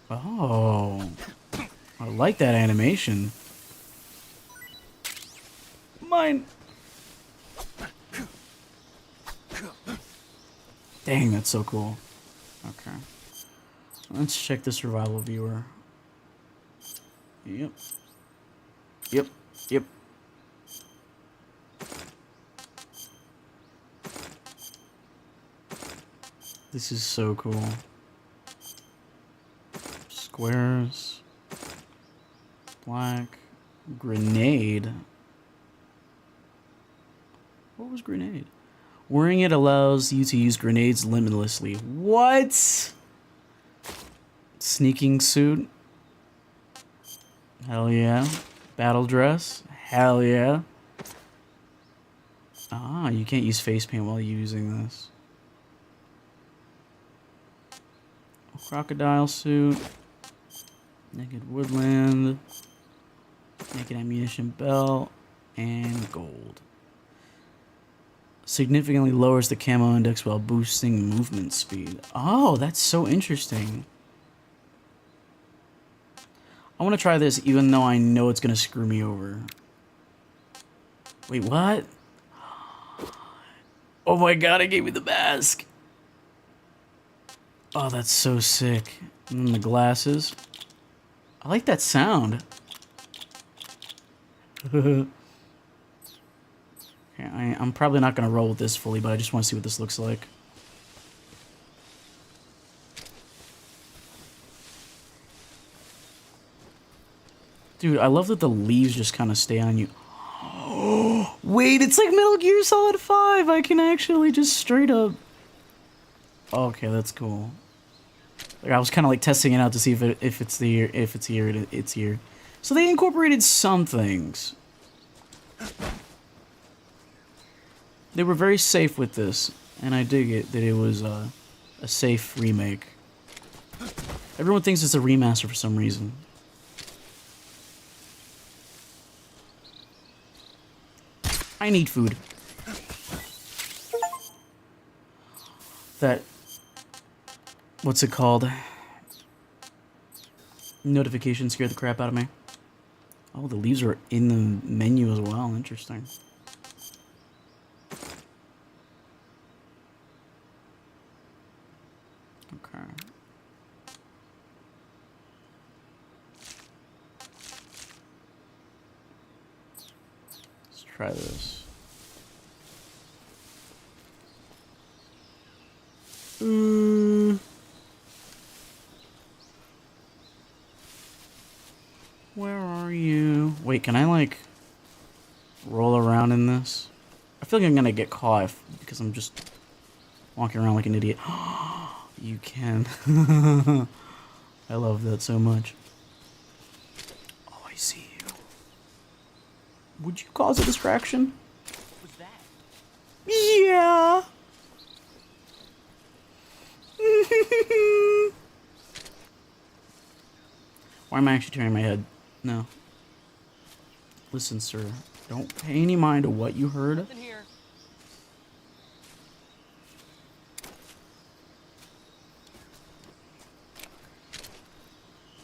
Oh. I like that animation. Mine. Dang, that's so cool. Okay. Let's check the survival viewer. Yep. Yep. Yep. This is so cool. Squares. Black. Grenade. What was grenade? Wearing it allows you to use grenades limitlessly. What? Sneaking suit? Hell yeah. Battle dress? Hell yeah. Ah, you can't use face paint while using this. Crocodile suit. Naked woodland. Naked ammunition belt. And gold. Significantly lowers the camo index while boosting movement speed. Oh, that's so interesting. I want to try this even though I know it's going to screw me over. Wait, what? Oh my god, it gave me the mask. Oh, that's so sick. And then the glasses. I like that sound. Okay, I'm probably not going to roll with this fully, but I just want to see what this looks like. Dude, I love that the leaves just kind of stay on you. Oh, wait, it's like Metal Gear Solid 5. I can actually just straight up... Okay, that's cool. Like, I was kind of like testing it out to see if it's here. So they incorporated some things. They were very safe with this, and I dig it that it was a safe remake. Everyone thinks it's a remaster for some reason. I need food. That... What's it called? Notification scared the crap out of me. Oh, the leaves are in the menu as well. Interesting. Okay. Let's try this. Where are you? Wait, can I like roll around in this? I feel like I'm gonna get caught because I'm just walking around like an idiot. You can. I love that so much. Oh, I see you. Would you cause a distraction? What's that? Yeah. Why am I actually turning my head? No. Listen, sir. Don't pay any mind to what you heard. Nothing here.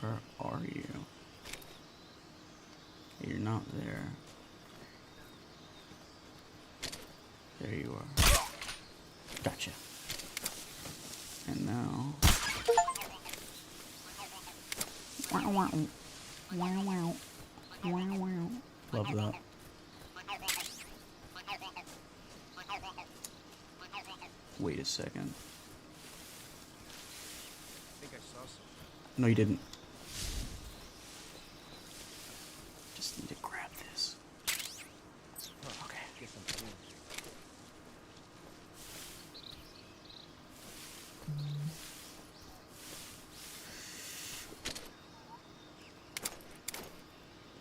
Where are you? You're not there. There you are. Gotcha. And now... Wow, wow. Wow, wow. Wow, wow. Love that. Wait a second. I think I saw something. No, you didn't. Just need to grab this. Okay. Guess I'm cool.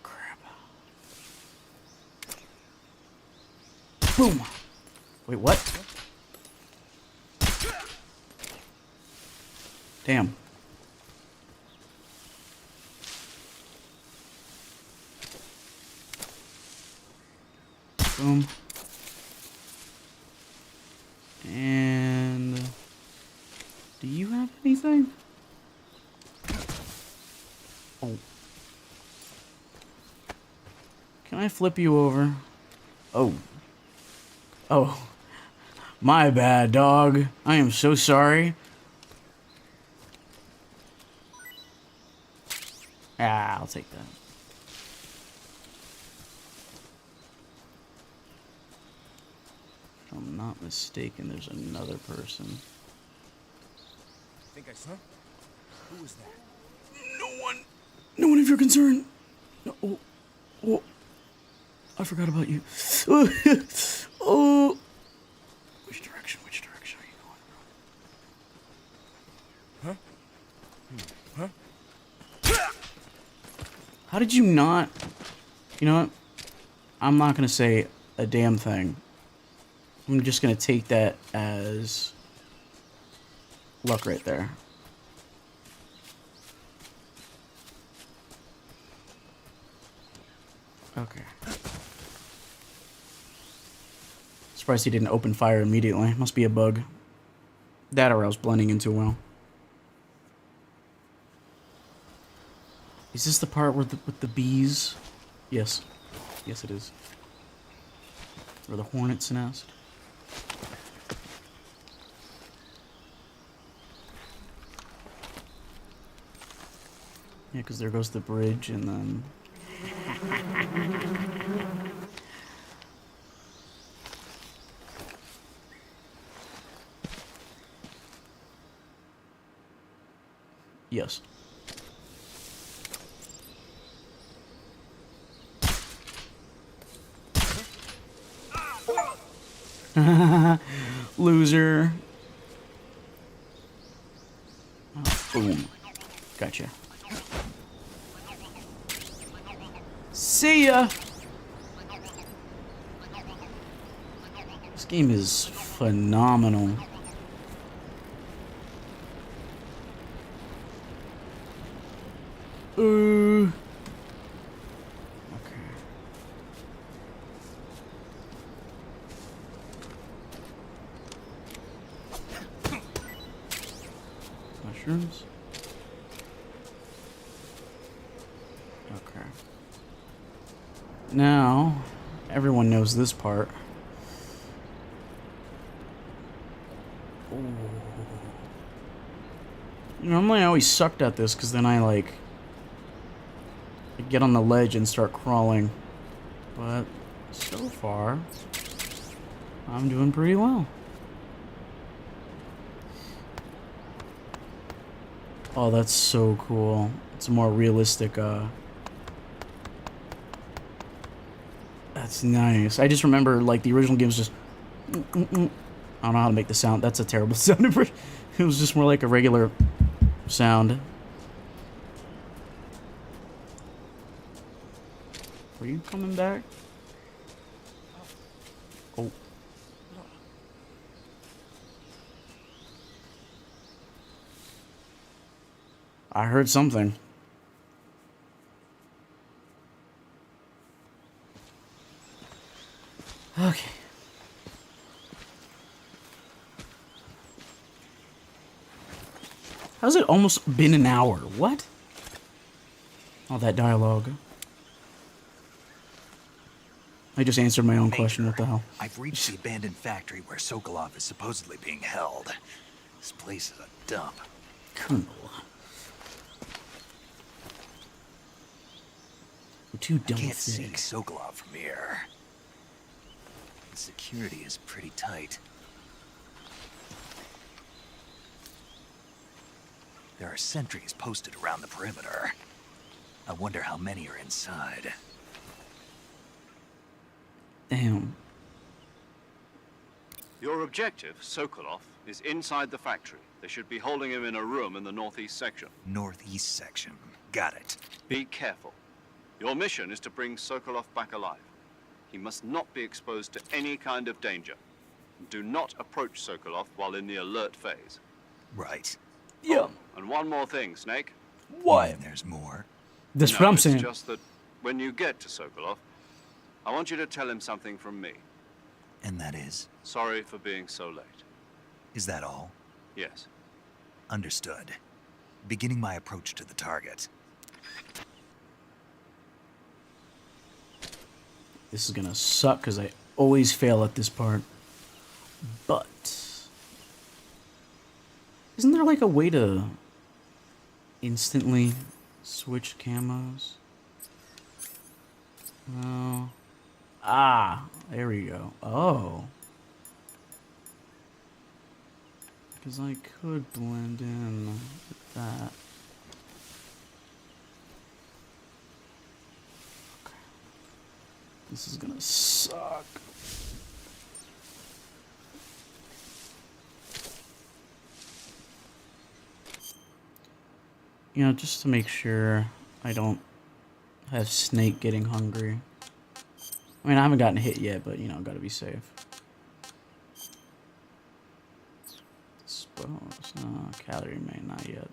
Crap. Boom. Wait, what? Damn. Boom. And do you have anything? Oh. Can I flip you over? Oh. Oh. My bad, dog. I am so sorry. Ah, I'll take that. If I'm not mistaken, there's another person. Think I saw? Who was that? No one. No one of your concern. No. Oh. Oh. I forgot about you. Oh. Which direction? Which direction are you going? Huh? How did you not? You know what? I'm not gonna say a damn thing. I'm just gonna take that as luck right there. Okay. Surprised he didn't open fire immediately. Must be a bug. That or I was blending in too well. Is this the part where with the bees? Yes. Yes, it is. Or the hornet's nest. Yeah, because there goes the bridge and then... Yes. Loser. Oh, boom. Gotcha. See ya! This game is phenomenal. Okay. Mushrooms. Okay. Now, everyone knows this part. Ooh. Normally I always sucked at this because then I get on the ledge and start crawling. But so far, I'm doing pretty well. Oh, that's so cool. It's a more realistic, That's nice. I just remember, the original game was just... I don't know how to make the sound. That's a terrible sound. It was just more like a regular sound. Are you coming back? Oh. I heard something. Okay. How's it almost been an hour? What? All that dialogue. I just answered my own question. What the hell? I've reached the abandoned factory where Sokolov is supposedly being held. This place is a dump. Colonel. We're too dumb. I can't see Sokolov from here. The security is pretty tight. There are sentries posted around the perimeter. I wonder how many are inside. Damn. Your objective, Sokolov, is inside the factory. They should be holding him in a room in the northeast section. Northeast section. Got it. Be careful. Your mission is to bring Sokolov back alive. He must not be exposed to any kind of danger. Do not approach Sokolov while in the alert phase. Right. Yeah. And one more thing, Snake. What? And there's more. That's No, what I'm it's saying. just that when you get to Sokolov, I want you to tell him something from me. And that is? Sorry for being so late. Is that all? Yes. Understood. Beginning my approach to the target. This is gonna suck because I always fail at this part. But isn't there like a way to instantly switch camos? No. Ah, there we go. Oh. Because I could blend in with that. Okay. This is gonna suck. You know, just to make sure I don't have Snake getting hungry. I mean, I haven't gotten hit yet, but, you know, gotta be safe. Suppose. Calorie may not yet.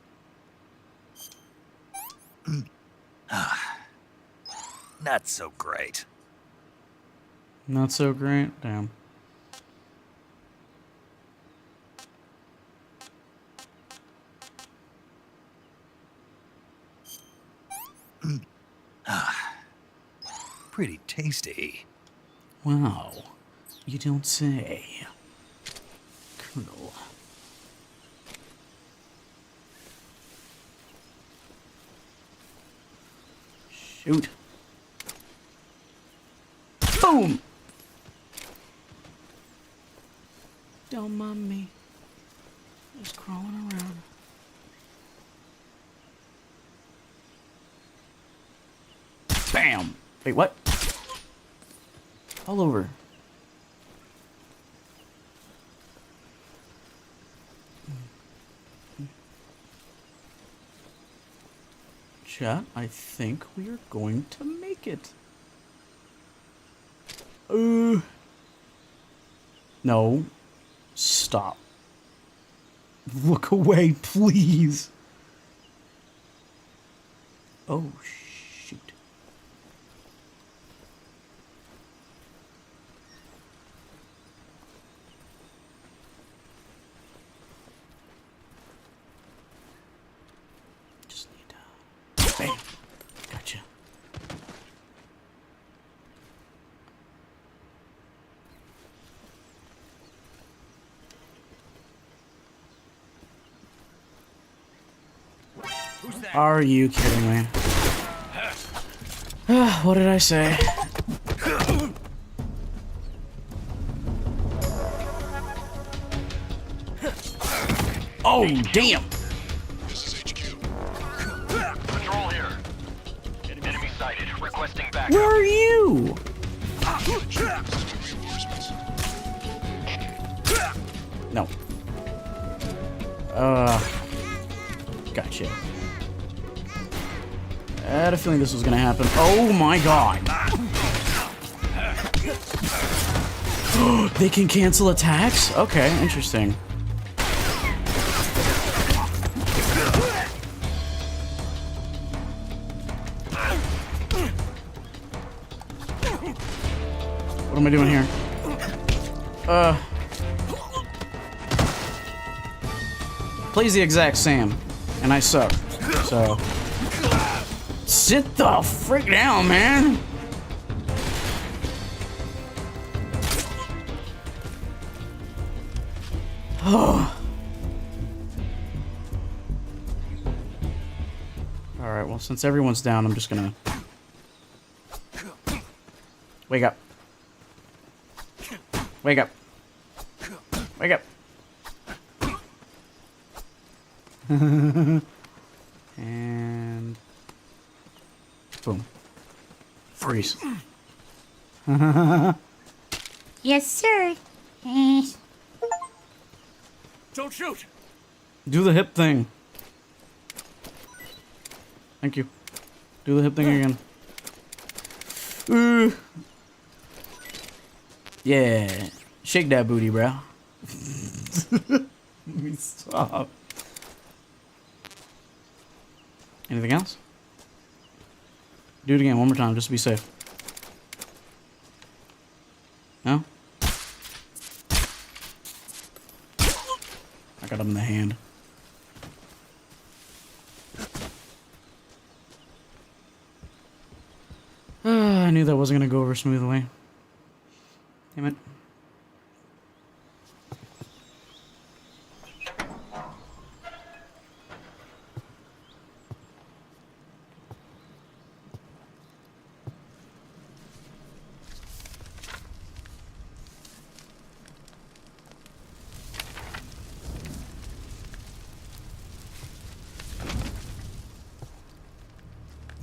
Not so great. Not so great? Damn. Pretty tasty. Wow. You don't say. Colonel. Shoot. Boom! Don't mind me. Just crawling around. Bam! Wait, what? All over. Chat, I think we are going to make it. No. Stop. Look away, please. Oh, shoot. Just need to... Bam. Gotcha. Are you kidding me? What did I say? Oh, damn! This is HQ. Patrol here. Enemy sighted. Requesting backup. Where are you? No. Gotcha. I had a feeling this was gonna happen. Oh my god! They can cancel attacks? Okay, interesting. What am I doing here? Plays the exact same, and I suck. So sit the frick down, man. Oh. All right. Well, since everyone's down, I'm just gonna wake up. Wake up. Wake up. And boom. Freeze. Yes, sir. Don't shoot! Do the hip thing. Thank you. Do the hip thing again. Yeah. Shake that booty, bro. Let me stop. Anything else? Do it again one more time, just to be safe. No? I got him in the hand. I knew that wasn't going to go over smoothly. Damn it.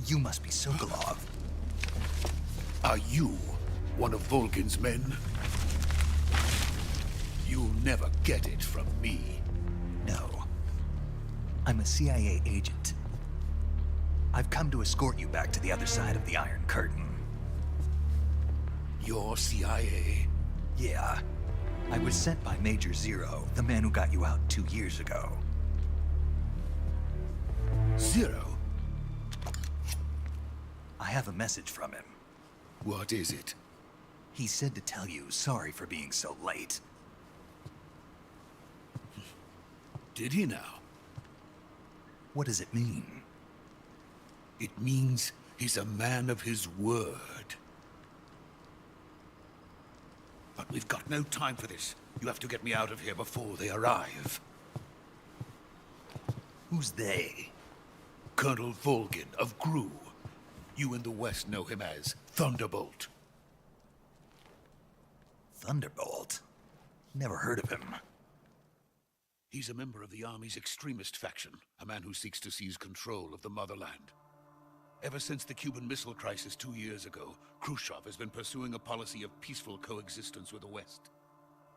You must be Sokolov. Are you one of Volgin's men? You'll never get it from me. No. I'm a CIA agent. I've come to escort you back to the other side of the Iron Curtain. You're CIA? Yeah. I was sent by Major Zero, the man who got you out 2 years ago. Zero? I have a message from him. What is it? He said to tell you sorry for being so late. Did he now? What does it mean? It means he's a man of his word. But we've got no time for this. You have to get me out of here before they arrive. Who's they? Colonel Volgin of Gru. You in the West know him as Thunderbolt. Thunderbolt? Never heard of him. He's a member of the Army's extremist faction, a man who seeks to seize control of the motherland. Ever since the Cuban Missile Crisis 2 years ago, Khrushchev has been pursuing a policy of peaceful coexistence with the West.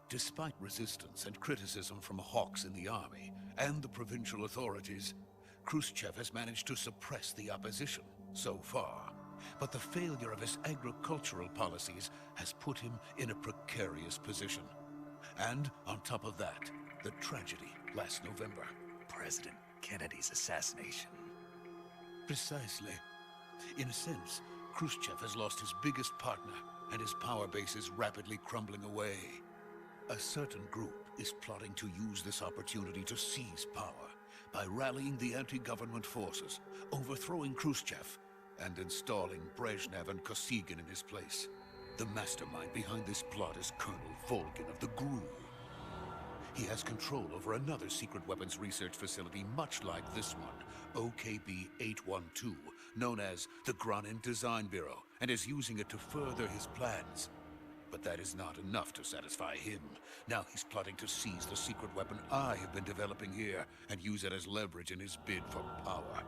Despite resistance and criticism from hawks in the army and the provincial authorities, Khrushchev has managed to suppress the opposition so far. But the failure of his agricultural policies has put him in a precarious position. And on top of that, the tragedy last November. President Kennedy's assassination. Precisely. In a sense, Khrushchev has lost his biggest partner, and his power base is rapidly crumbling away. A certain group is plotting to use this opportunity to seize power by rallying the anti-government forces, overthrowing Khrushchev, and installing Brezhnev and Kosygin in his place. The mastermind behind this plot is Colonel Volgin of the GRU. He has control over another secret weapons research facility much like this one, OKB-812, known as the Granin Design Bureau, and is using it to further his plans. But that is not enough to satisfy him. Now he's plotting to seize the secret weapon I have been developing here and use it as leverage in his bid for power.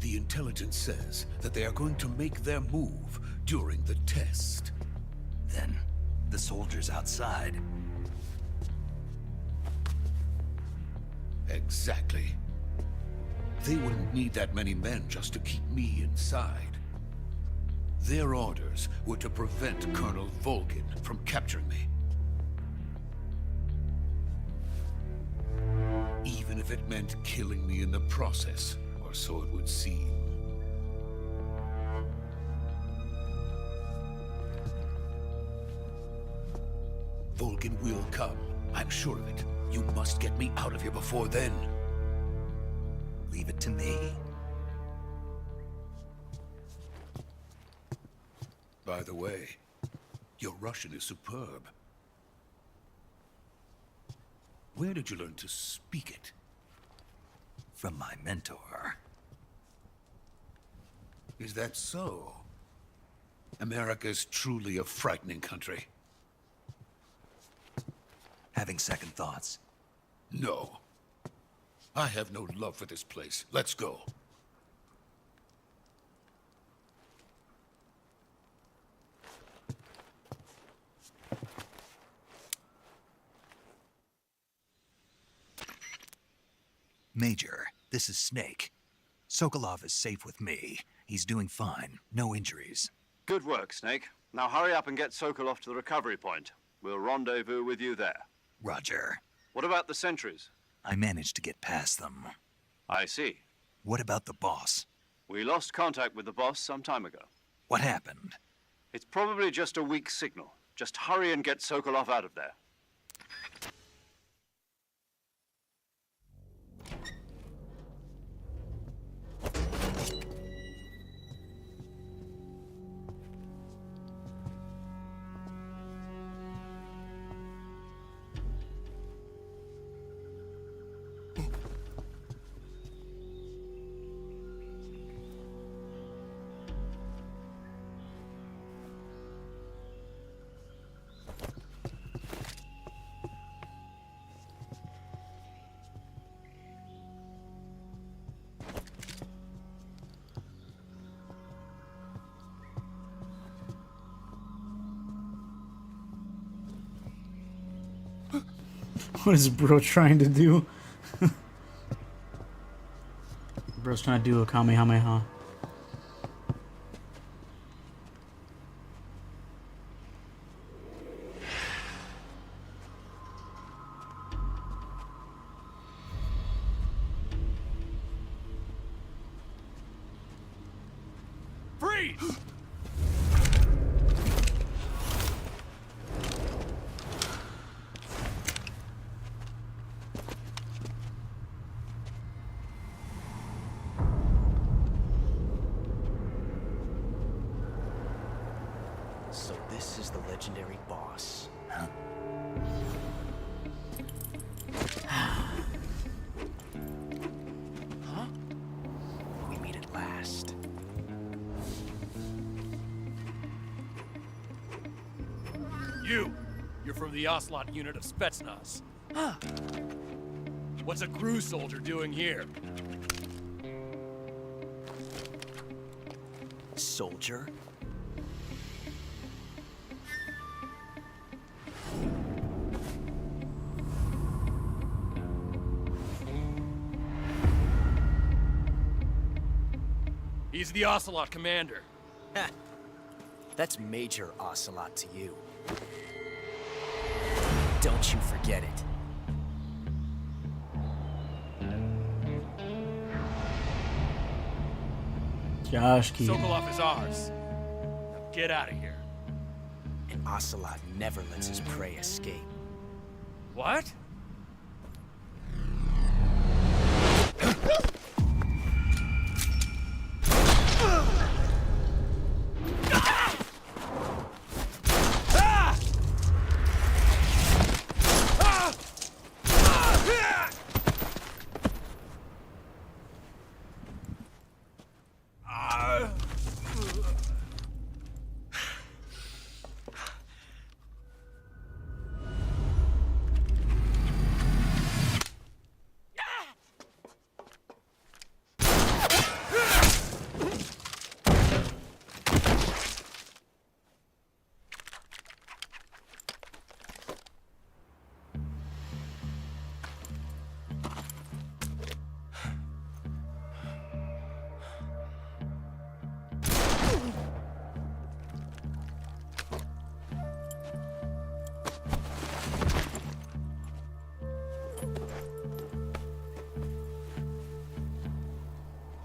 The intelligence says that they are going to make their move during the test. Then, the soldiers outside. Exactly. They wouldn't need that many men just to keep me inside. Their orders were to prevent Colonel Volgin from capturing me. Even if it meant killing me in the process, or so it would seem. Volgin will come. I'm sure of it. You must get me out of here before then. Leave it to me. By the way, your Russian is superb. Where did you learn to speak it? From my mentor. Is that so? America's truly a frightening country. Having second thoughts? No. I have no love for this place. Let's go. Major, this is Snake. Sokolov is safe with me. He's doing fine. No injuries. Good work, Snake. Now hurry up and get Sokolov to the recovery point. We'll rendezvous with you there. Roger. What about the sentries? I managed to get past them. I see. What about the boss? We lost contact with the boss some time ago. What happened? It's probably just a weak signal. Just hurry and get Sokolov out of there. What is bro trying to do? Bro's trying to do a Kamehameha. Freeze! So this is the legendary boss. Huh? Huh? We meet at last. You're from the Ocelot unit of Spetsnaz. What's a crew soldier doing here? Soldier? He's the Ocelot commander. Ha! That's Major Ocelot to you. Don't you forget it. Josh Key. Sokolov is ours. Now get out of here. And Ocelot never lets his prey escape. What?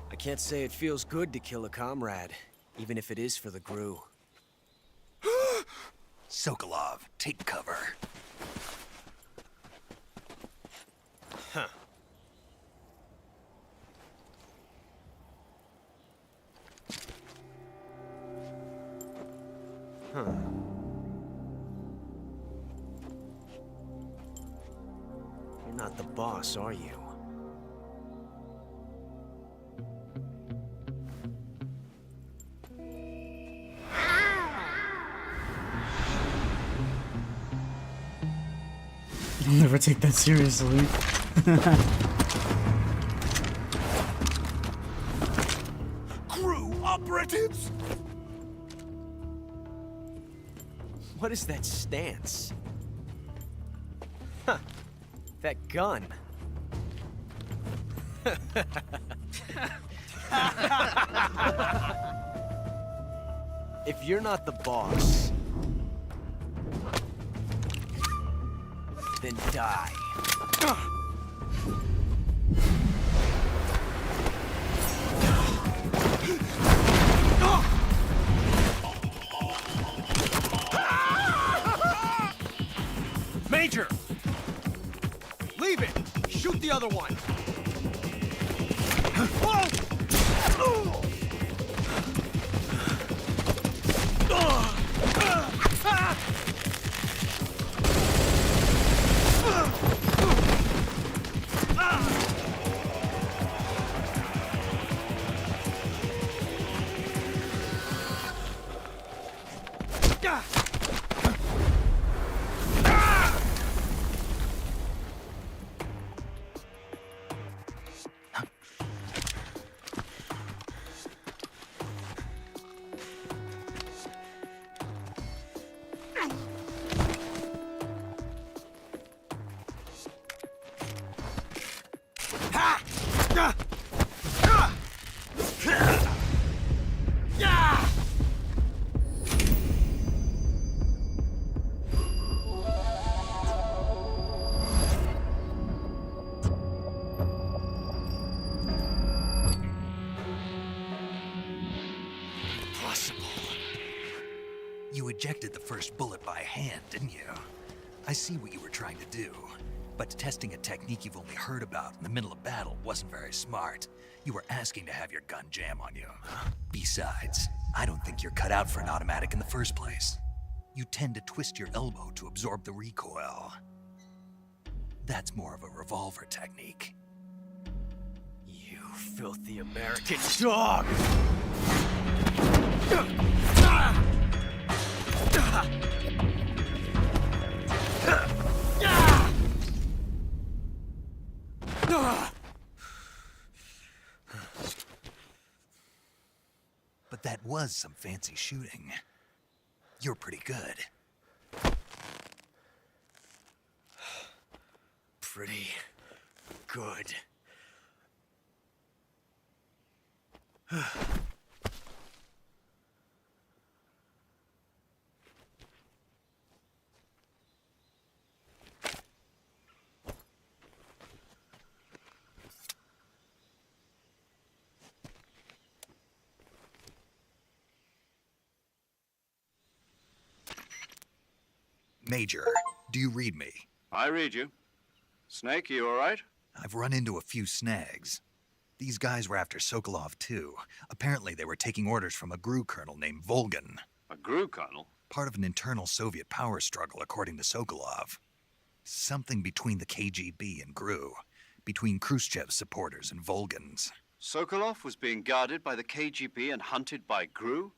I can't say it feels good to kill a comrade, even if it is for the GRU. Sokolov, take cover. Huh. Huh. You're not the boss, are you? You'll never take that seriously. Crew operatives! What is that stance? Huh. That gun. If you're not the boss, then die. Major! Leave it! Shoot the other one! Whoa! You ejected the first bullet by hand, didn't you? I see what you were trying to do. But testing a technique you've only heard about in the middle of battle wasn't very smart. You were asking to have your gun jam on you. Besides, I don't think you're cut out for an automatic in the first place. You tend to twist your elbow to absorb the recoil. That's more of a revolver technique. You filthy American dog! But that was some fancy shooting. You're pretty good. Pretty good. Major, do you read me? I read you. Snake, you all right? I've run into a few snags. These guys were after Sokolov, too. Apparently, they were taking orders from a GRU colonel named Volgan. A GRU colonel? Part of an internal Soviet power struggle, according to Sokolov. Something between the KGB and GRU. Between Khrushchev's supporters and Volgan's. Sokolov was being guarded by the KGB and hunted by GRU?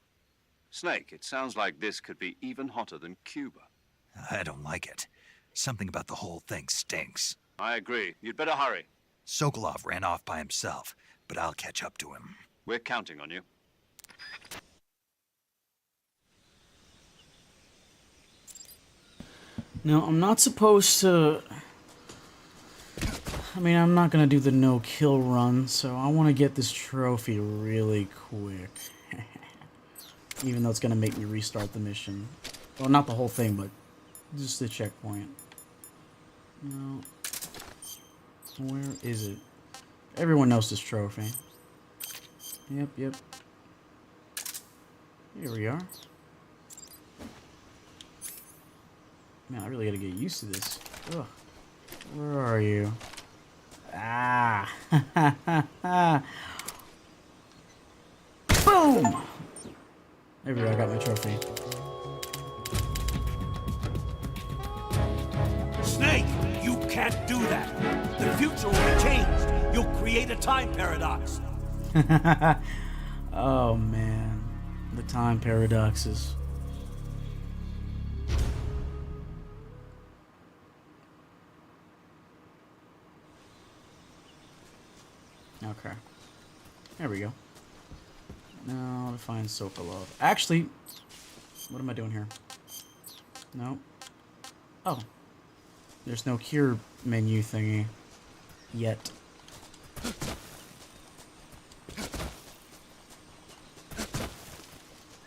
Snake, it sounds like this could be even hotter than Cuba. I don't like it. Something about the whole thing stinks. I agree. You'd better hurry. Sokolov ran off by himself, but I'll catch up to him. We're counting on you. Now, I'm not supposed to... I mean, I'm not gonna do the no-kill run, so I want to get this trophy really quick. Even though it's gonna make me restart the mission. Well, not the whole thing, but just the checkpoint. No. Where is it? Everyone knows this trophy. Yep. Here we are. Man, I really gotta get used to this. Ugh. Where are you? Ah! Boom! There we go, I got my trophy. Snake, you can't do that. The future will be changed. You'll create a time paradox. Oh man, the time paradoxes. Okay, there we go. Now to find Sokolov. Actually, what am I doing here? No. Oh, there's no cure menu thingy yet.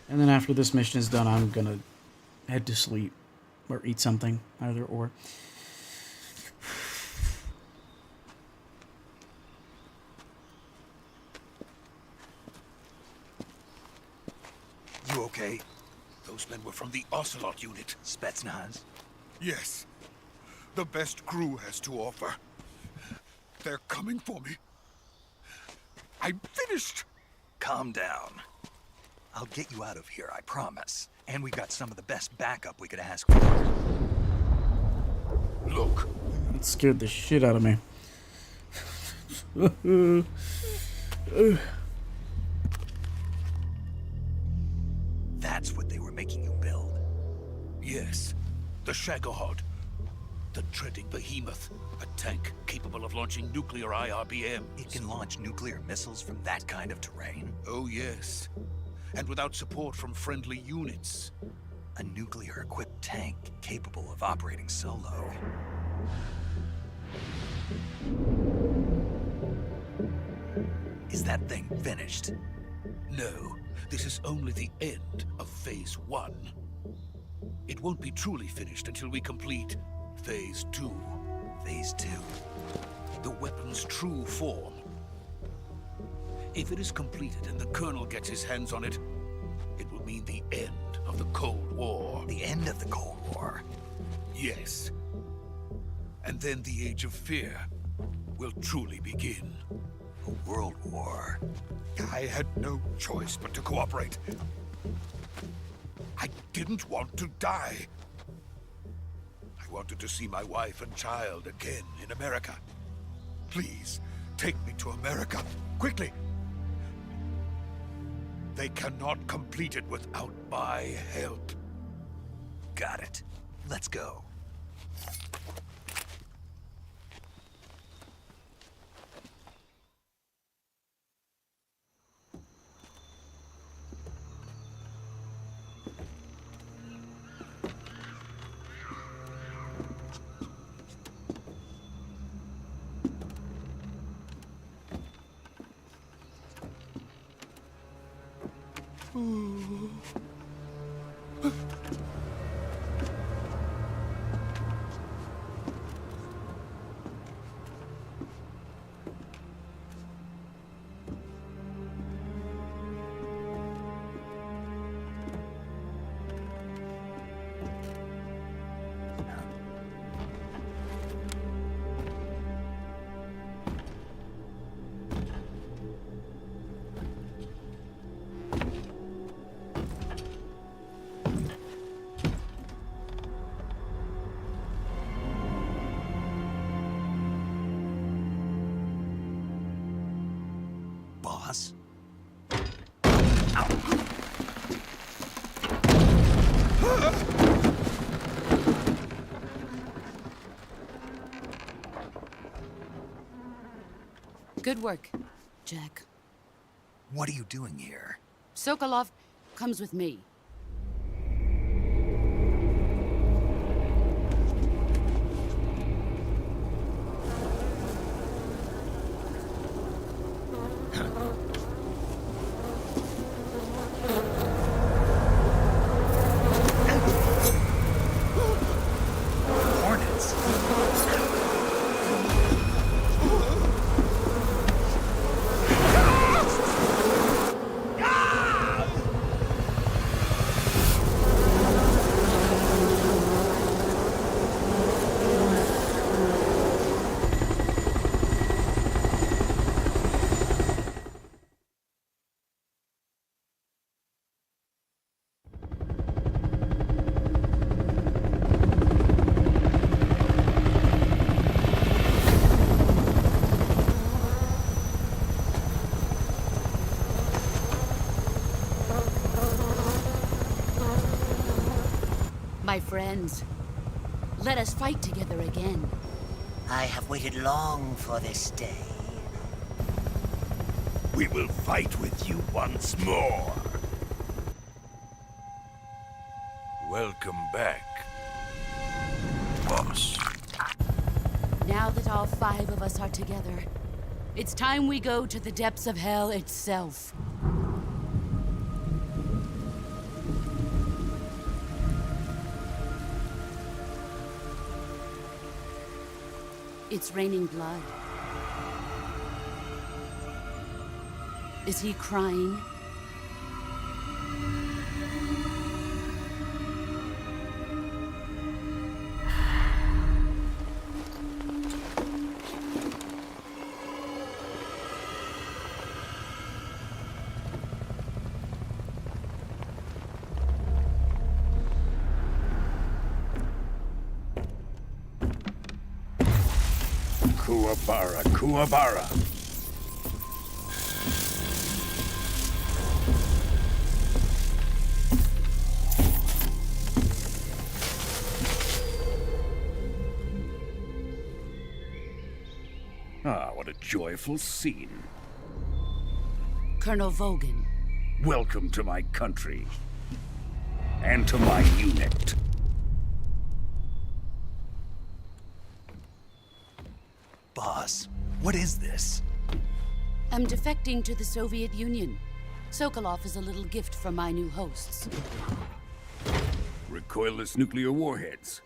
And then after this mission is done, I'm gonna head to sleep. Or eat something, either or. You okay? Those men were from the Ocelot unit. Spetsnaz? Yes. The best crew has to offer. They're coming for me. I'm finished! Calm down. I'll get you out of here, I promise. And we got some of the best backup we could ask for. Look. It scared the shit out of me. That's what they were making you build. Yes. The Shagohod. The treading behemoth. A tank capable of launching nuclear IRBMs. It can launch nuclear missiles from that kind of terrain? Oh, yes. And without support from friendly units. A nuclear-equipped tank capable of operating solo. Is that thing finished? No, this is only the end of Phase 1. It won't be truly finished until we complete Phase 2. Phase 2? The weapon's true form. If it is completed and the Colonel gets his hands on it, it will mean the end of the Cold War. The end of the Cold War? Yes. And then the Age of Fear will truly begin. A world war? I had no choice but to cooperate. I didn't want to die. I wanted to see my wife and child again in America. Please, take me to America, quickly. They cannot complete it without my help. Got it. Let's go. Boss? Good work, Jack. What are you doing here? Sokolov comes with me. Hornets? My friends, let us fight together again. I have waited long for this day. We will fight with you once more. Welcome back, boss. Now that all 5 of us are together, it's time we go to the depths of hell itself. It's raining blood. Is he crying? Kuwabara, Kuwabara. Ah, what a joyful scene. Colonel Vogan. Welcome to my country. And to my unit. Boss, what is this? I'm defecting to the Soviet Union. Sokolov is a little gift from my new hosts. Recoilless nuclear warheads.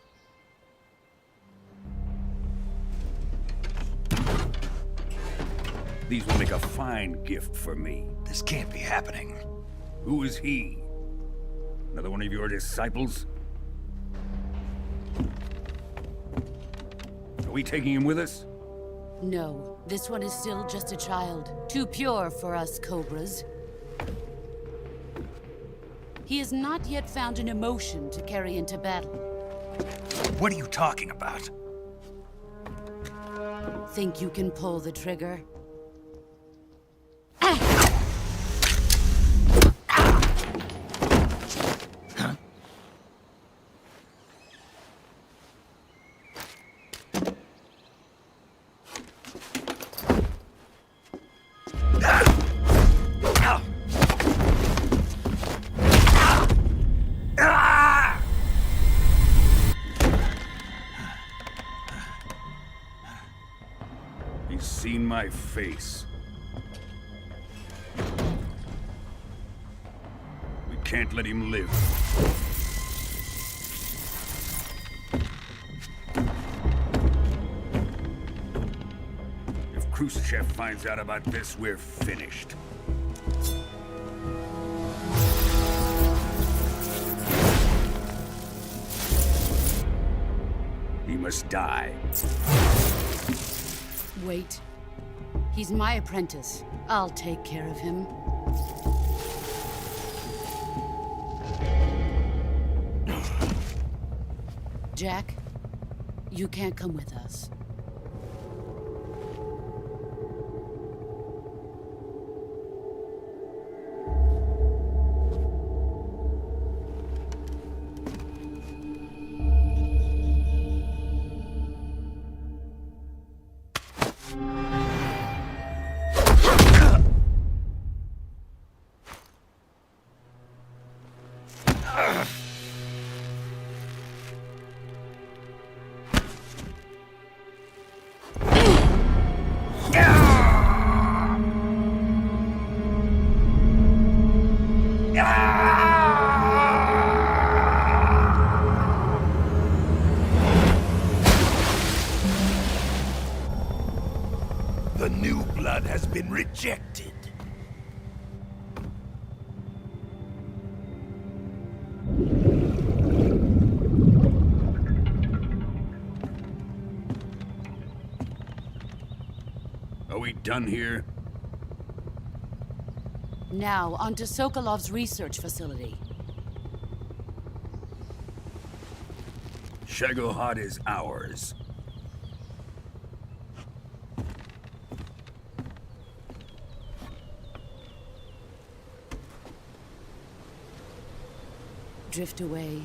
These will make a fine gift for me. This can't be happening. Who is he? Another one of your disciples? Are we taking him with us? No, this one is still just a child. Too pure for us Cobras. He has not yet found an emotion to carry into battle. What are you talking about? Think you can pull the trigger? He's seen my face. We can't let him live. If Khrushchev finds out about this, we're finished. He must die. Wait. He's my apprentice. I'll take care of him. Jack, you can't come with us. The new blood has been rejected. Are we done here? Now, onto Sokolov's research facility. Shagohod is ours. Drift away.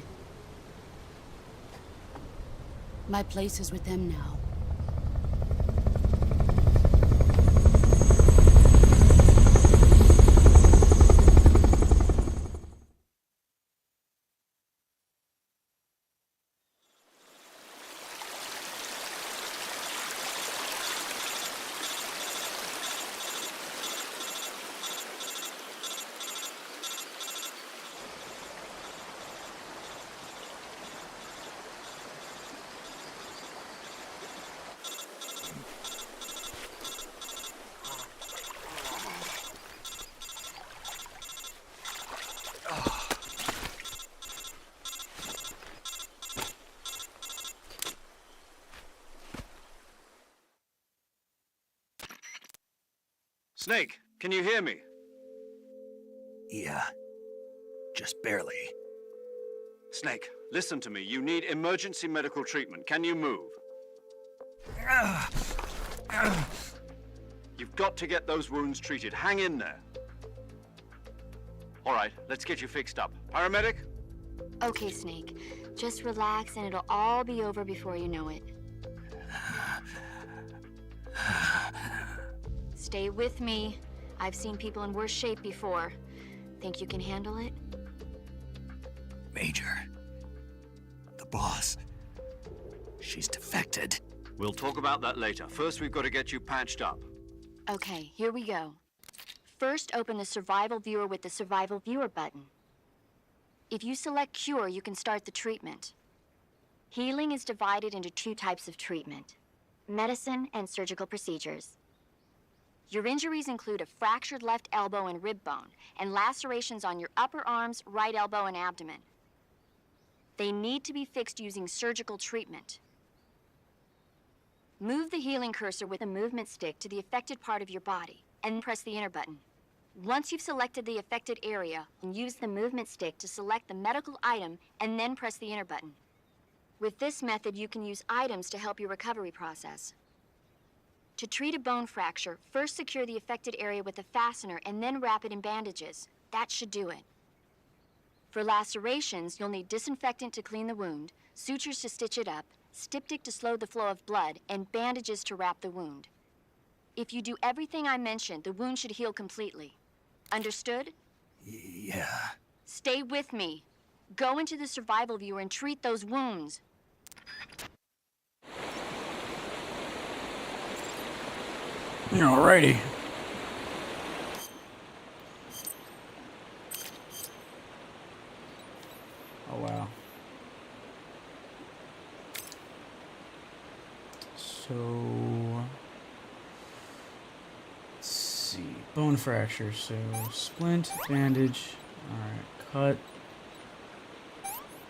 My place is with them now. Snake, can you hear me? Yeah. Just barely. Snake, listen to me. You need emergency medical treatment. Can you move? You've got to get those wounds treated. Hang in there. All right, let's get you fixed up. Paramedic? Okay, Snake. Just relax and it'll all be over before you know it. Stay with me. I've seen people in worse shape before. Think you can handle it? Major. The boss. She's defected. We'll talk about that later. First, we've got to get you patched up. Okay, here we go. First, open the Survival Viewer with the Survival Viewer button. If you select Cure, you can start the treatment. Healing is divided into 2 types of treatment: medicine and surgical procedures. Your injuries include a fractured left elbow and rib bone, and lacerations on your upper arms, right elbow, and abdomen. They need to be fixed using surgical treatment. Move the healing cursor with a movement stick to the affected part of your body, and press the enter button. Once you've selected the affected area, use the movement stick to select the medical item, and then press the enter button. With this method, you can use items to help your recovery process. To treat a bone fracture, first secure the affected area with a fastener and then wrap it in bandages. That should do it. For lacerations, you'll need disinfectant to clean the wound, sutures to stitch it up, styptic to slow the flow of blood, and bandages to wrap the wound. If you do everything I mentioned, the wound should heal completely. Understood? Yeah. Stay with me. Go into the Survival Viewer and treat those wounds. Alrighty. Oh, wow. So, let's see. Bone fracture. So, splint, bandage. Alright, cut.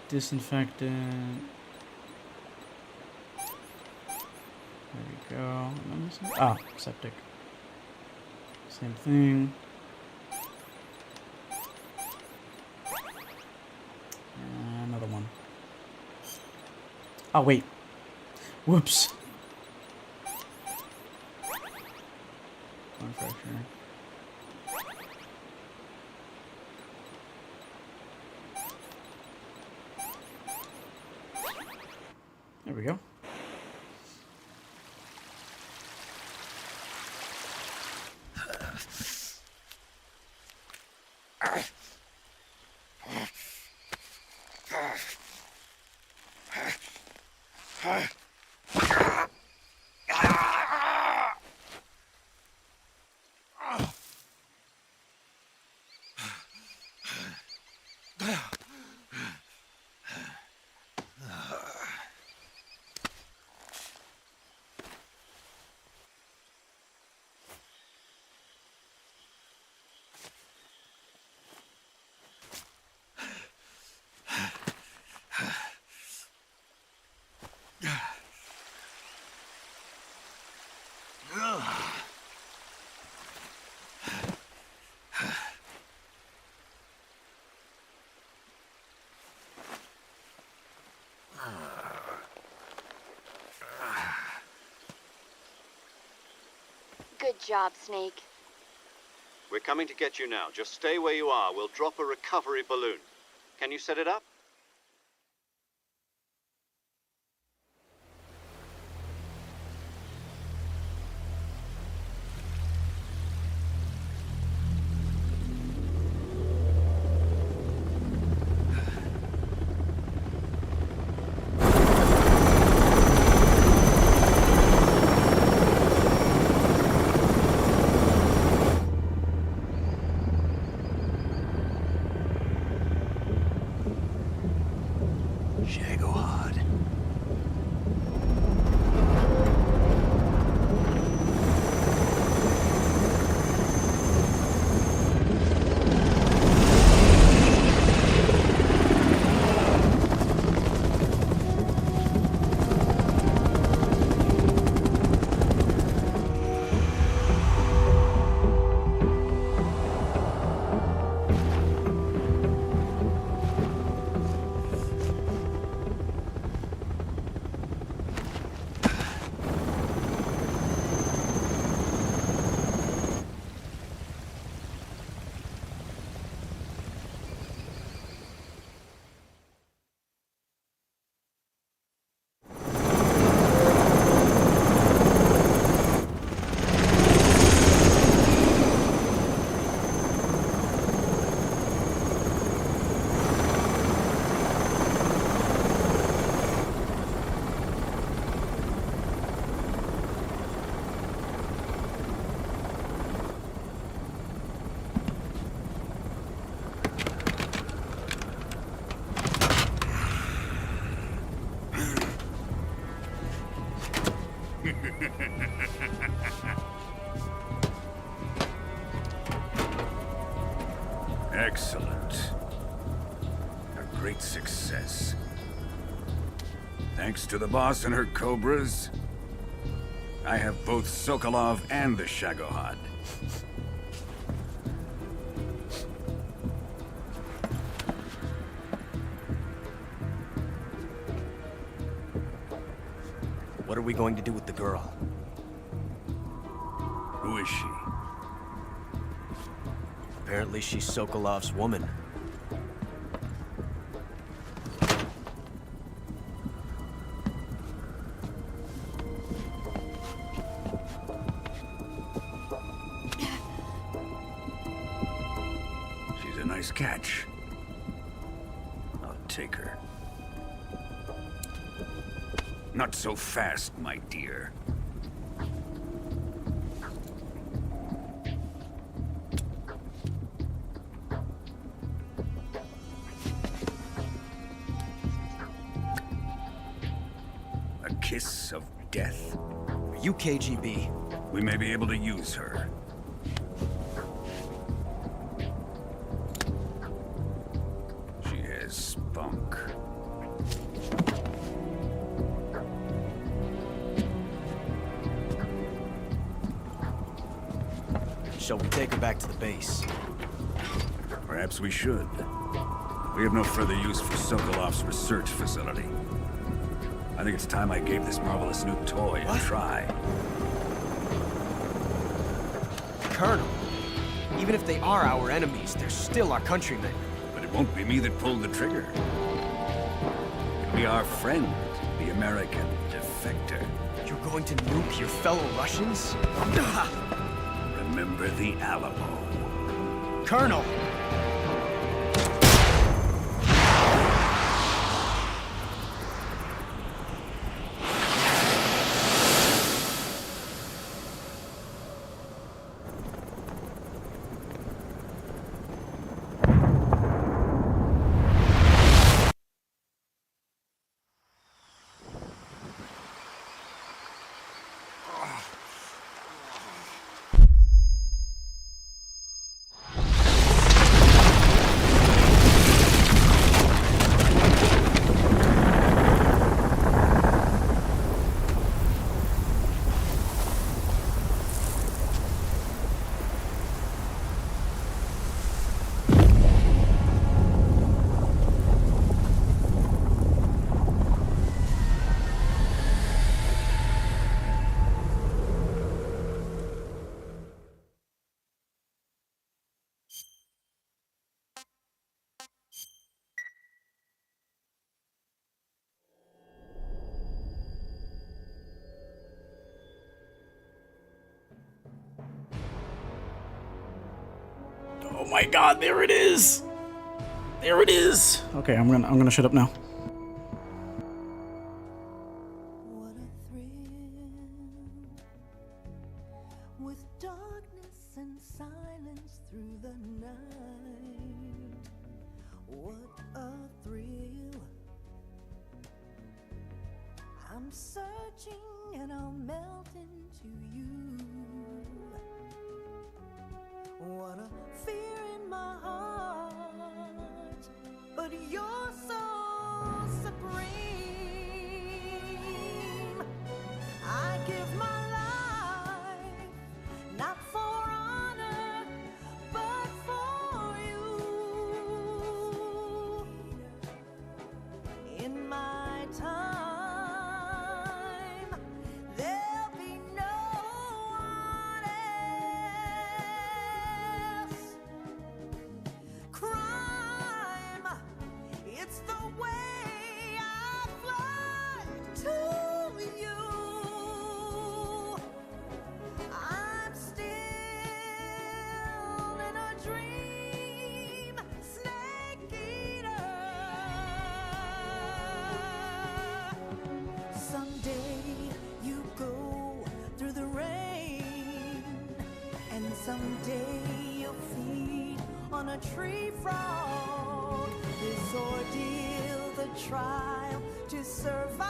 Disinfectant. There we go. Am I missing? Ah, septic. Same thing. Another one. Oh, wait. Whoops. Bone fracture. There we go. Good job, Snake. We're coming to get you now. Just stay where you are. We'll drop a recovery balloon. Can you set it up? Excellent. A great success. Thanks to the boss and her cobras, I have both Sokolov and the Shagohod. What are we going to do with the girl? Who is she? Apparently she's Sokolov's woman. She's a nice catch. I'll take her. Not so fast, my dear. A kiss of death? Are you KGB? We may be able to use her. She has spunk. Shall we take her back to the base? Perhaps we should. We have no further use for Sokolov's research facility. I think it's time I gave this marvelous new toy a try. Colonel, even if they are our enemies, they're still our countrymen. But it won't be me that pulled the trigger. It'll be our friend, the American defector. You're going to nuke your fellow Russians? Remember the Alamo. Colonel! Oh my god, there it is! There it is! Okay, I'm gonna shut up now. What a thrill, with darkness and silence through the night. What a thrill. I'm searching and I'll melt into you. What a fear in my heart, but you're so supreme. I give my life, not for honor, but for you. In my time, there'll be no one else. Crime, it's the way I fly to you. I'm still in a dream, snake eater. Someday you go through the rain, and someday you'll feed on a tree frog. This ordeal, the trial to survive,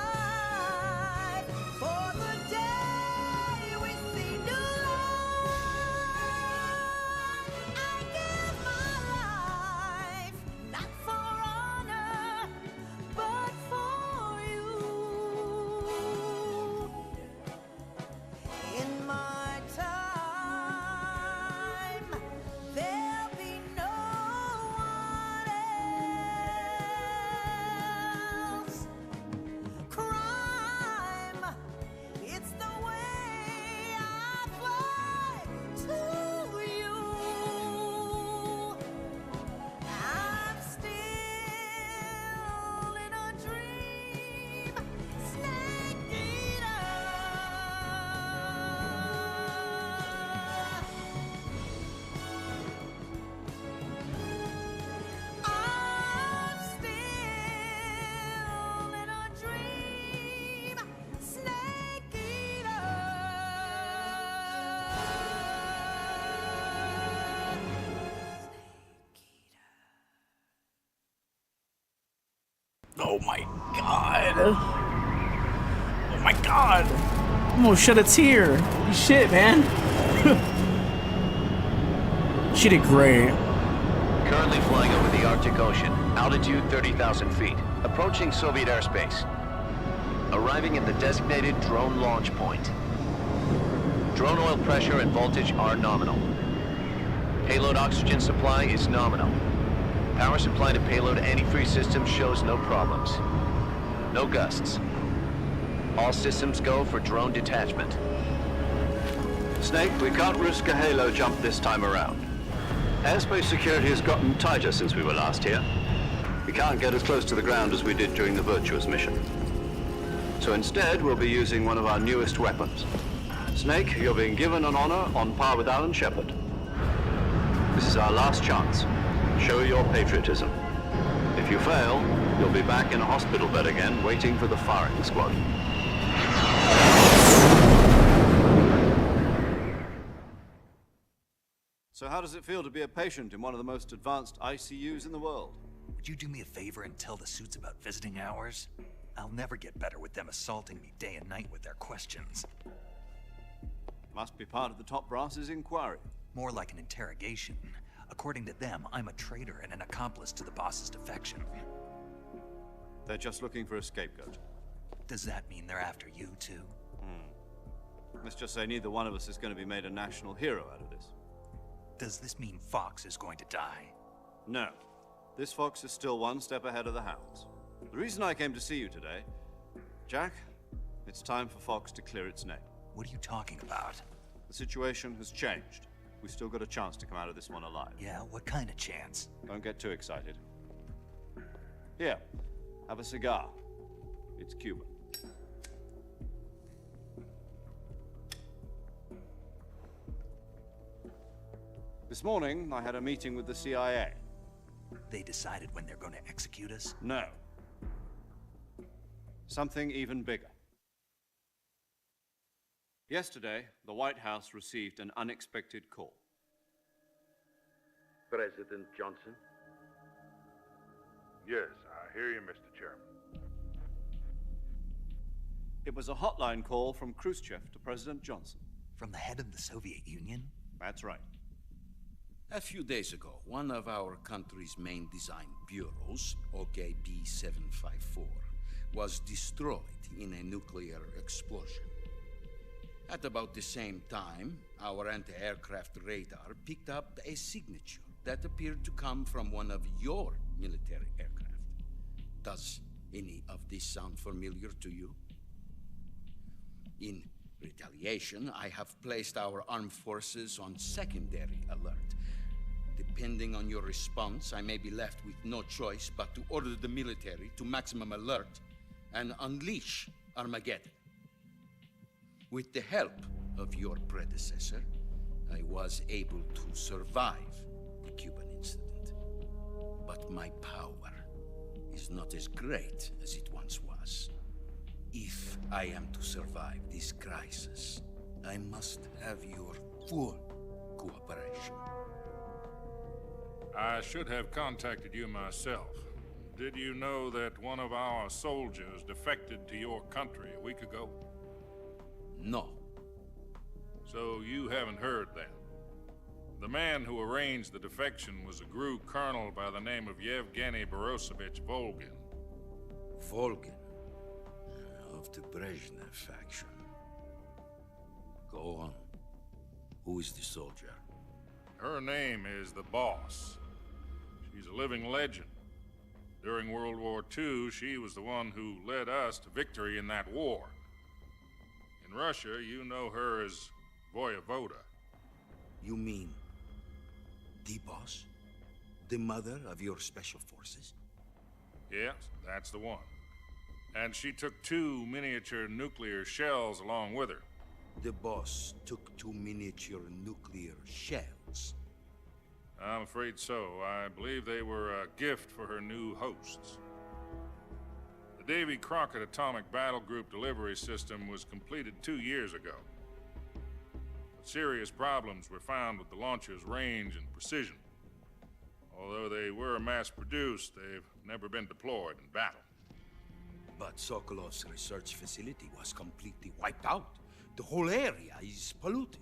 for the day we see new light. I give my Oh my god. Oh my god. I'm gonna shed a tear. Holy shit, man. She did great. Currently flying over the Arctic Ocean. Altitude 30,000 feet. Approaching Soviet airspace. Arriving at the designated drone launch point. Drone oil pressure and voltage are nominal. Payload oxygen supply is nominal. Power supply to payload antifreeze system shows no problems. No gusts. All systems go for drone detachment. Snake, we can't risk a halo jump this time around. Airspace security has gotten tighter since we were last here. We can't get as close to the ground as we did during the Virtuous mission. So instead, we'll be using one of our newest weapons. Snake, you're being given an honor on par with Alan Shepard. This is our last chance. Show your patriotism. If you fail, you'll be back in a hospital bed again, waiting for the firing squad. So how does it feel to be a patient in one of the most advanced ICUs in the world? Would you do me a favor and tell the suits about visiting hours? I'll never get better with them assaulting me day and night with their questions. Must be part of the top brass's inquiry. More like an interrogation. According to them, I'm a traitor and an accomplice to the boss's defection. They're just looking for a scapegoat. Does that mean they're after you, too? Let's just say neither one of us is going to be made a national hero out of this. Does this mean Fox is going to die? No. This fox is still one step ahead of the hounds. The reason I came to see you today, Jack, it's time for Fox to clear its name. What are you talking about? The situation has changed. We've still got a chance to come out of this one alive. Yeah, what kind of chance? Don't get too excited. Here, have a cigar. It's Cuban. This morning, I had a meeting with the CIA. They decided when they're going to execute us? No. Something even bigger. Yesterday, the White House received an unexpected call. President Johnson? Yes, I hear you, Mr. Chairman. It was a hotline call from Khrushchev to President Johnson. From the head of the Soviet Union? That's right. A few days ago, one of our country's main design bureaus, OKB-754, was destroyed in a nuclear explosion. At about the same time, our anti-aircraft radar picked up a signature that appeared to come from one of your military aircraft. Does any of this sound familiar to you? In retaliation, I have placed our armed forces on secondary alert. Depending on your response, I may be left with no choice but to order the military to maximum alert and unleash Armageddon. With the help of your predecessor, I was able to survive the Cuban incident. But my power is not as great as it once was. If I am to survive this crisis, I must have your full cooperation. I should have contacted you myself. Did you know that one of our soldiers defected to your country a week ago? No. So you haven't heard then. The man who arranged the defection was a GRU colonel by the name of Yevgeny Borosovich Volgin. Volgin? Of the Brezhnev faction. Go on. Who is the soldier? Her name is the Boss. She's a living legend. During World War II, she was the one who led us to victory in that war. In Russia, you know her as Voyevoda. You mean the Boss? The mother of your special forces? Yes, that's the one. And she took 2 miniature nuclear shells along with her. The Boss took 2 miniature nuclear shells? I'm afraid so. I believe they were a gift for her new hosts. The Davy Crockett Atomic Battle Group delivery system was completed 2 years ago. But serious problems were found with the launcher's range and precision. Although they were mass-produced, they've never been deployed in battle. But Sokolov's research facility was completely wiped out. The whole area is polluted.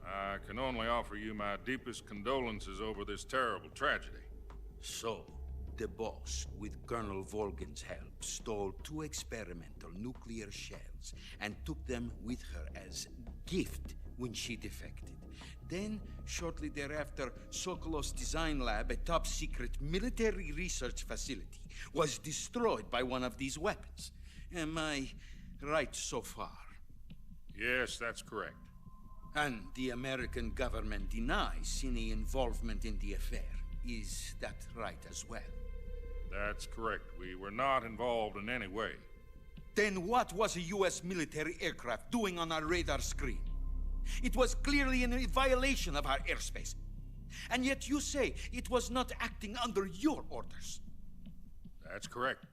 I can only offer you my deepest condolences over this terrible tragedy. So, the boss, with Colonel Volgin's help, stole 2 experimental nuclear shells and took them with her as gift when she defected. Then, shortly thereafter, Sokolov's design lab, a top-secret military research facility, was destroyed by one of these weapons. Am I right so far? Yes, that's correct. And the American government denies any involvement in the affair. Is that right as well? That's correct. We were not involved in any way. Then what was a U.S. military aircraft doing on our radar screen? It was clearly in a violation of our airspace. And yet you say it was not acting under your orders. That's correct.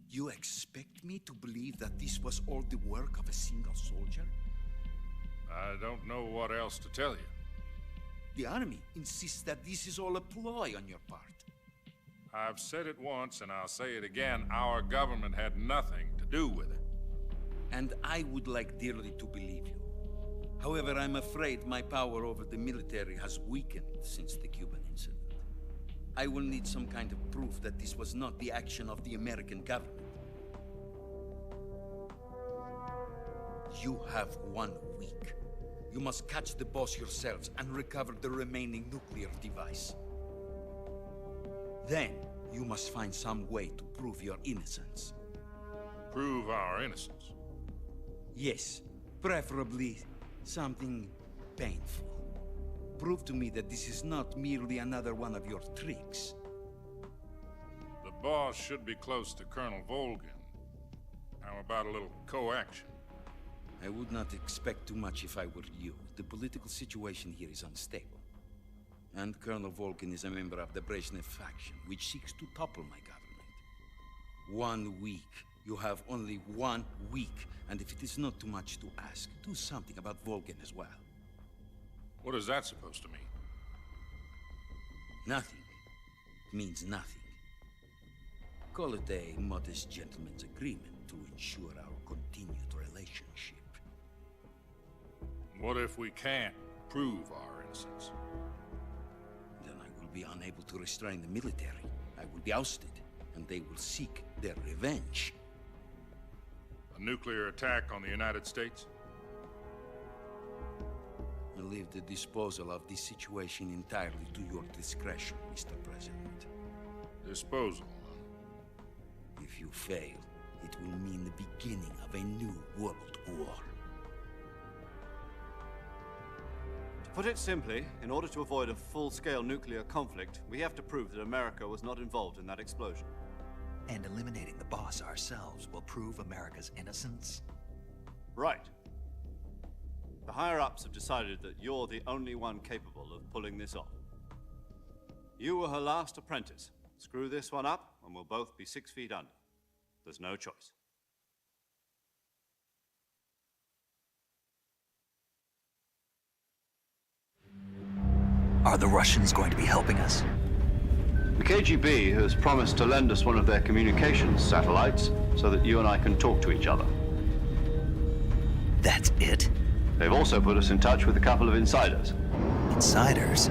You expect me to believe that this was all the work of a single soldier? I don't know what else to tell you. The army insists that this is all a ploy on your part. I've said it once, and I'll say it again. Our government had nothing to do with it. And I would like dearly to believe you. However, I'm afraid my power over the military has weakened since the Cuban incident. I will need some kind of proof that this was not the action of the American government. You have 1 week. You must catch the boss yourselves and recover the remaining nuclear device. Then, you must find some way to prove your innocence. Prove our innocence? Yes, preferably something painful. Prove to me that this is not merely another one of your tricks. The boss should be close to Colonel Volgin. How about a little co-action? I would not expect too much if I were you. The political situation here is unstable. And Colonel Volgin is a member of the Brezhnev faction, which seeks to topple my government. 1 week. You have only 1 week. And if it is not too much to ask, do something about Volgin as well. What is that supposed to mean? Nothing. It means nothing. Call it a modest gentleman's agreement to ensure our continued relationship. What if we can't prove our innocence? Then I will be unable to restrain the military. I will be ousted, and they will seek their revenge. A nuclear attack on the United States? I leave the disposal of this situation entirely to your discretion, Mr. President. Disposal? If you fail, it will mean the beginning of a new world war. To put it simply, in order to avoid a full-scale nuclear conflict, we have to prove that America was not involved in that explosion. And eliminating the boss ourselves will prove America's innocence? Right. The higher-ups have decided that you're the only one capable of pulling this off. You were her last apprentice. Screw this one up, and we'll both be 6 feet under. There's no choice. Are the Russians going to be helping us? The KGB has promised to lend us one of their communications satellites so that you and I can talk to each other. That's it? They've also put us in touch with a couple of insiders. Insiders?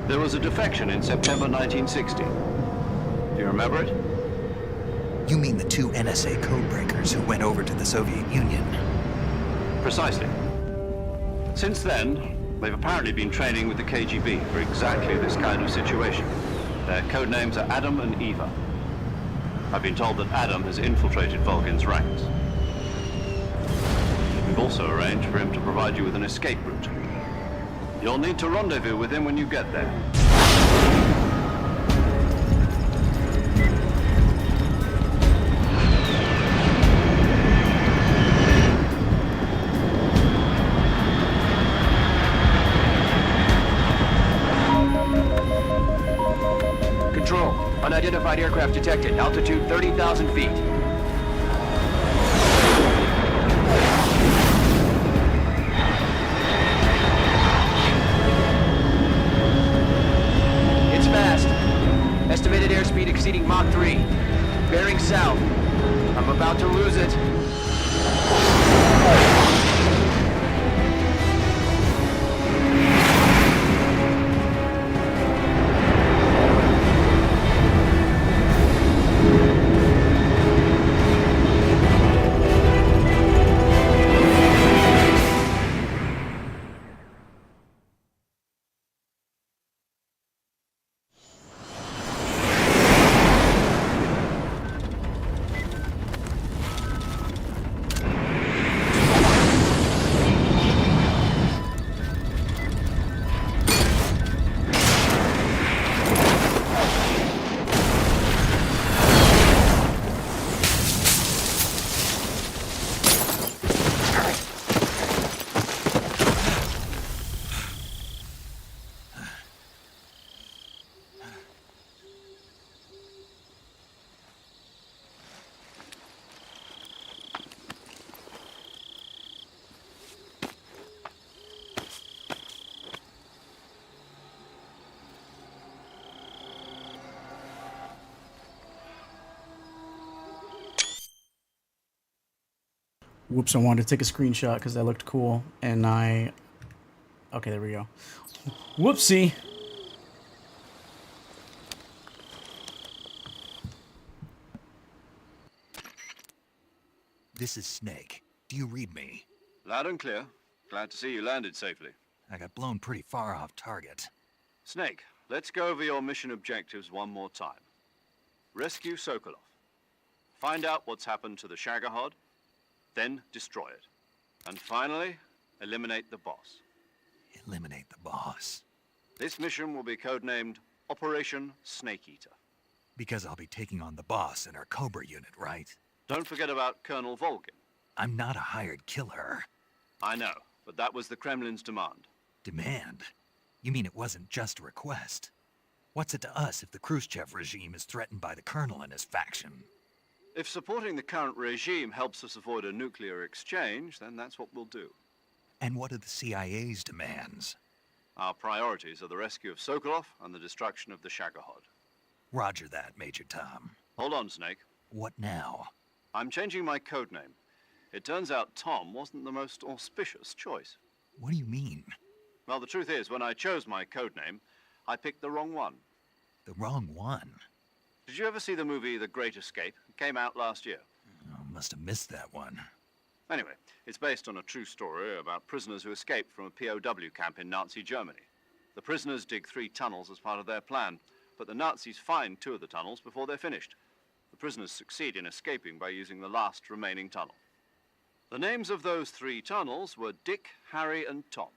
There was a defection in September 1960. Do you remember it? You mean the 2 NSA codebreakers who went over to the Soviet Union? Precisely. Since then, they've apparently been training with the KGB for exactly this kind of situation. Their code names are Adam and Eva. I've been told that Adam has infiltrated Volgin's ranks. We've also arranged for him to provide you with an escape route. You'll need to rendezvous with him when you get there. Control. Unidentified aircraft detected. Altitude 30,000 feet. It's fast. Estimated airspeed exceeding Mach 3. Bearing south. I'm about to lose it. Whoops, I wanted to take a screenshot because that looked cool, and I... Okay, there we go. Whoopsie! This is Snake. Do you read me? Loud and clear. Glad to see you landed safely. I got blown pretty far off target. Snake, let's go over your mission objectives one more time. Rescue Sokolov. Find out what's happened to the Shagohod, then destroy it. And finally, eliminate the boss. Eliminate the boss. This mission will be codenamed Operation Snake Eater. Because I'll be taking on the boss in our Cobra unit, right? Don't forget about Colonel Volgin. I'm not a hired killer. I know, but that was the Kremlin's demand. Demand? You mean it wasn't just a request? What's it to us if the Khrushchev regime is threatened by the Colonel and his faction? If supporting the current regime helps us avoid a nuclear exchange, then that's what we'll do. And what are the CIA's demands? Our priorities are the rescue of Sokolov and the destruction of the Shagohod. Roger that, Major Tom. Hold on, Snake. What now? I'm changing my codename. It turns out Tom wasn't the most auspicious choice. What do you mean? Well, the truth is, when I chose my codename, I picked the wrong one. The wrong one? Did you ever see the movie The Great Escape? It came out last year. Oh, must have missed that one. Anyway, it's based on a true story about prisoners who escaped from a POW camp in Nazi Germany. The prisoners dig 3 tunnels as part of their plan, but the Nazis find 2 of the tunnels before they're finished. The prisoners succeed in escaping by using the last remaining tunnel. The names of those 3 tunnels were Dick, Harry, and Tom.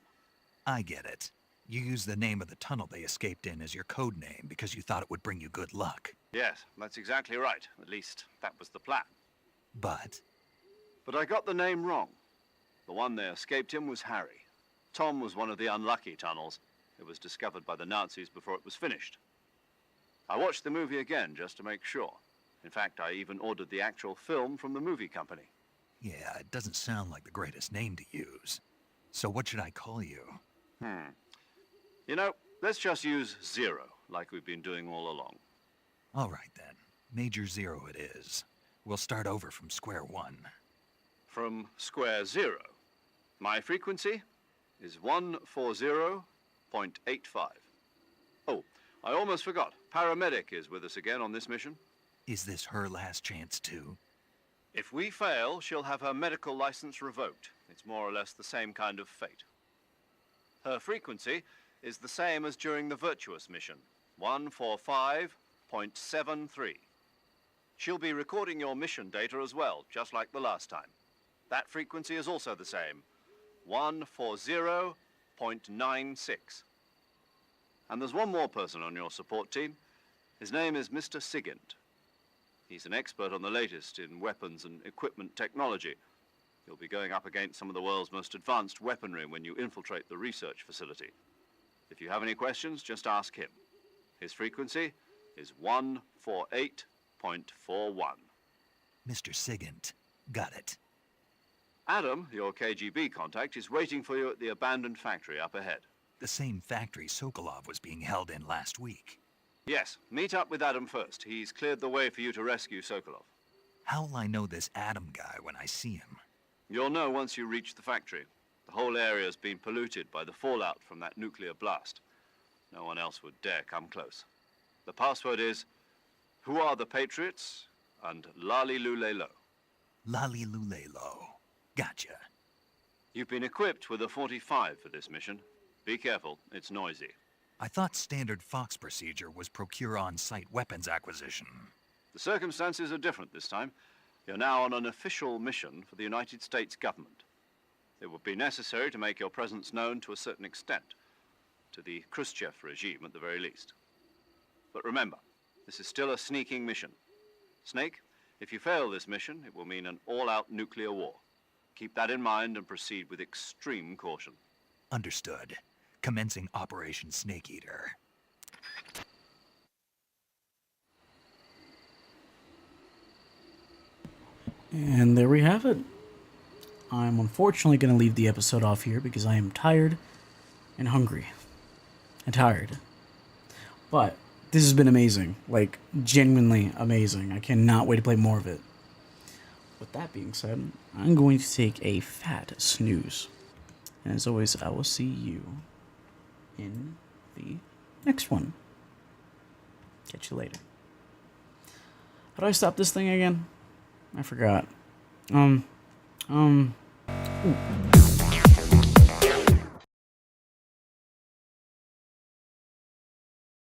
I get it. You used the name of the tunnel they escaped in as your code name because you thought it would bring you good luck. Yes, that's exactly right. At least, that was the plan. But I got the name wrong. The one they escaped in was Harry. Tom was one of the unlucky tunnels. It was discovered by the Nazis before it was finished. I watched the movie again just to make sure. In fact, I even ordered the actual film from the movie company. yeah, it doesn't sound like the greatest name to use. So what should I call you? You know, let's just use Zero, like we've been doing all along. All right then. Major Zero it is. We'll start over from square one. From square 0. My frequency is 140.85. Oh, I almost forgot. Paramedic is with us again on this mission. Is this her last chance too? If we fail, she'll have her medical license revoked. It's more or less the same kind of fate. Her frequency is the same as during the Virtuous mission, 145.73. She'll be recording your mission data as well, just like the last time. That frequency is also the same, 140.96. And there's one more person on your support team. His name is Mr. Sigint. He's an expert on the latest in weapons and equipment technology. You'll be going up against some of the world's most advanced weaponry when you infiltrate the research facility. If you have any questions, just ask him. His frequency is 148.41. Mr. Sigint. Got it. Adam, your KGB contact, is waiting for you at the abandoned factory up ahead. The same factory Sokolov was being held in last week. Yes, meet up with Adam first. He's cleared the way for you to rescue Sokolov. How'll I know this Adam guy when I see him? You'll know once you reach the factory. The whole area's been polluted by the fallout from that nuclear blast. No one else would dare come close. The password is, "Who are the Patriots?" and "Lali Lule Lo." Lali Lule Lo. Gotcha. You've been equipped with a 45 for this mission. Be careful, it's noisy. I thought standard Fox procedure was procure on-site weapons acquisition. The circumstances are different this time. You're now on an official mission for the United States government. It would be necessary to make your presence known to a certain extent, to the Khrushchev regime at the very least. But remember, this is still a sneaking mission. Snake, if you fail this mission, it will mean an all-out nuclear war. Keep that in mind and proceed with extreme caution. Understood. Commencing Operation Snake Eater. And there we have it. I'm unfortunately going to leave the episode off here because I am tired and hungry. And tired. But this has been amazing. Like, genuinely amazing. I cannot wait to play more of it. With that being said, I'm going to take a fat snooze. And as always, I will see you in the next one. Catch you later. How do I stop this thing again? I forgot. Ooh.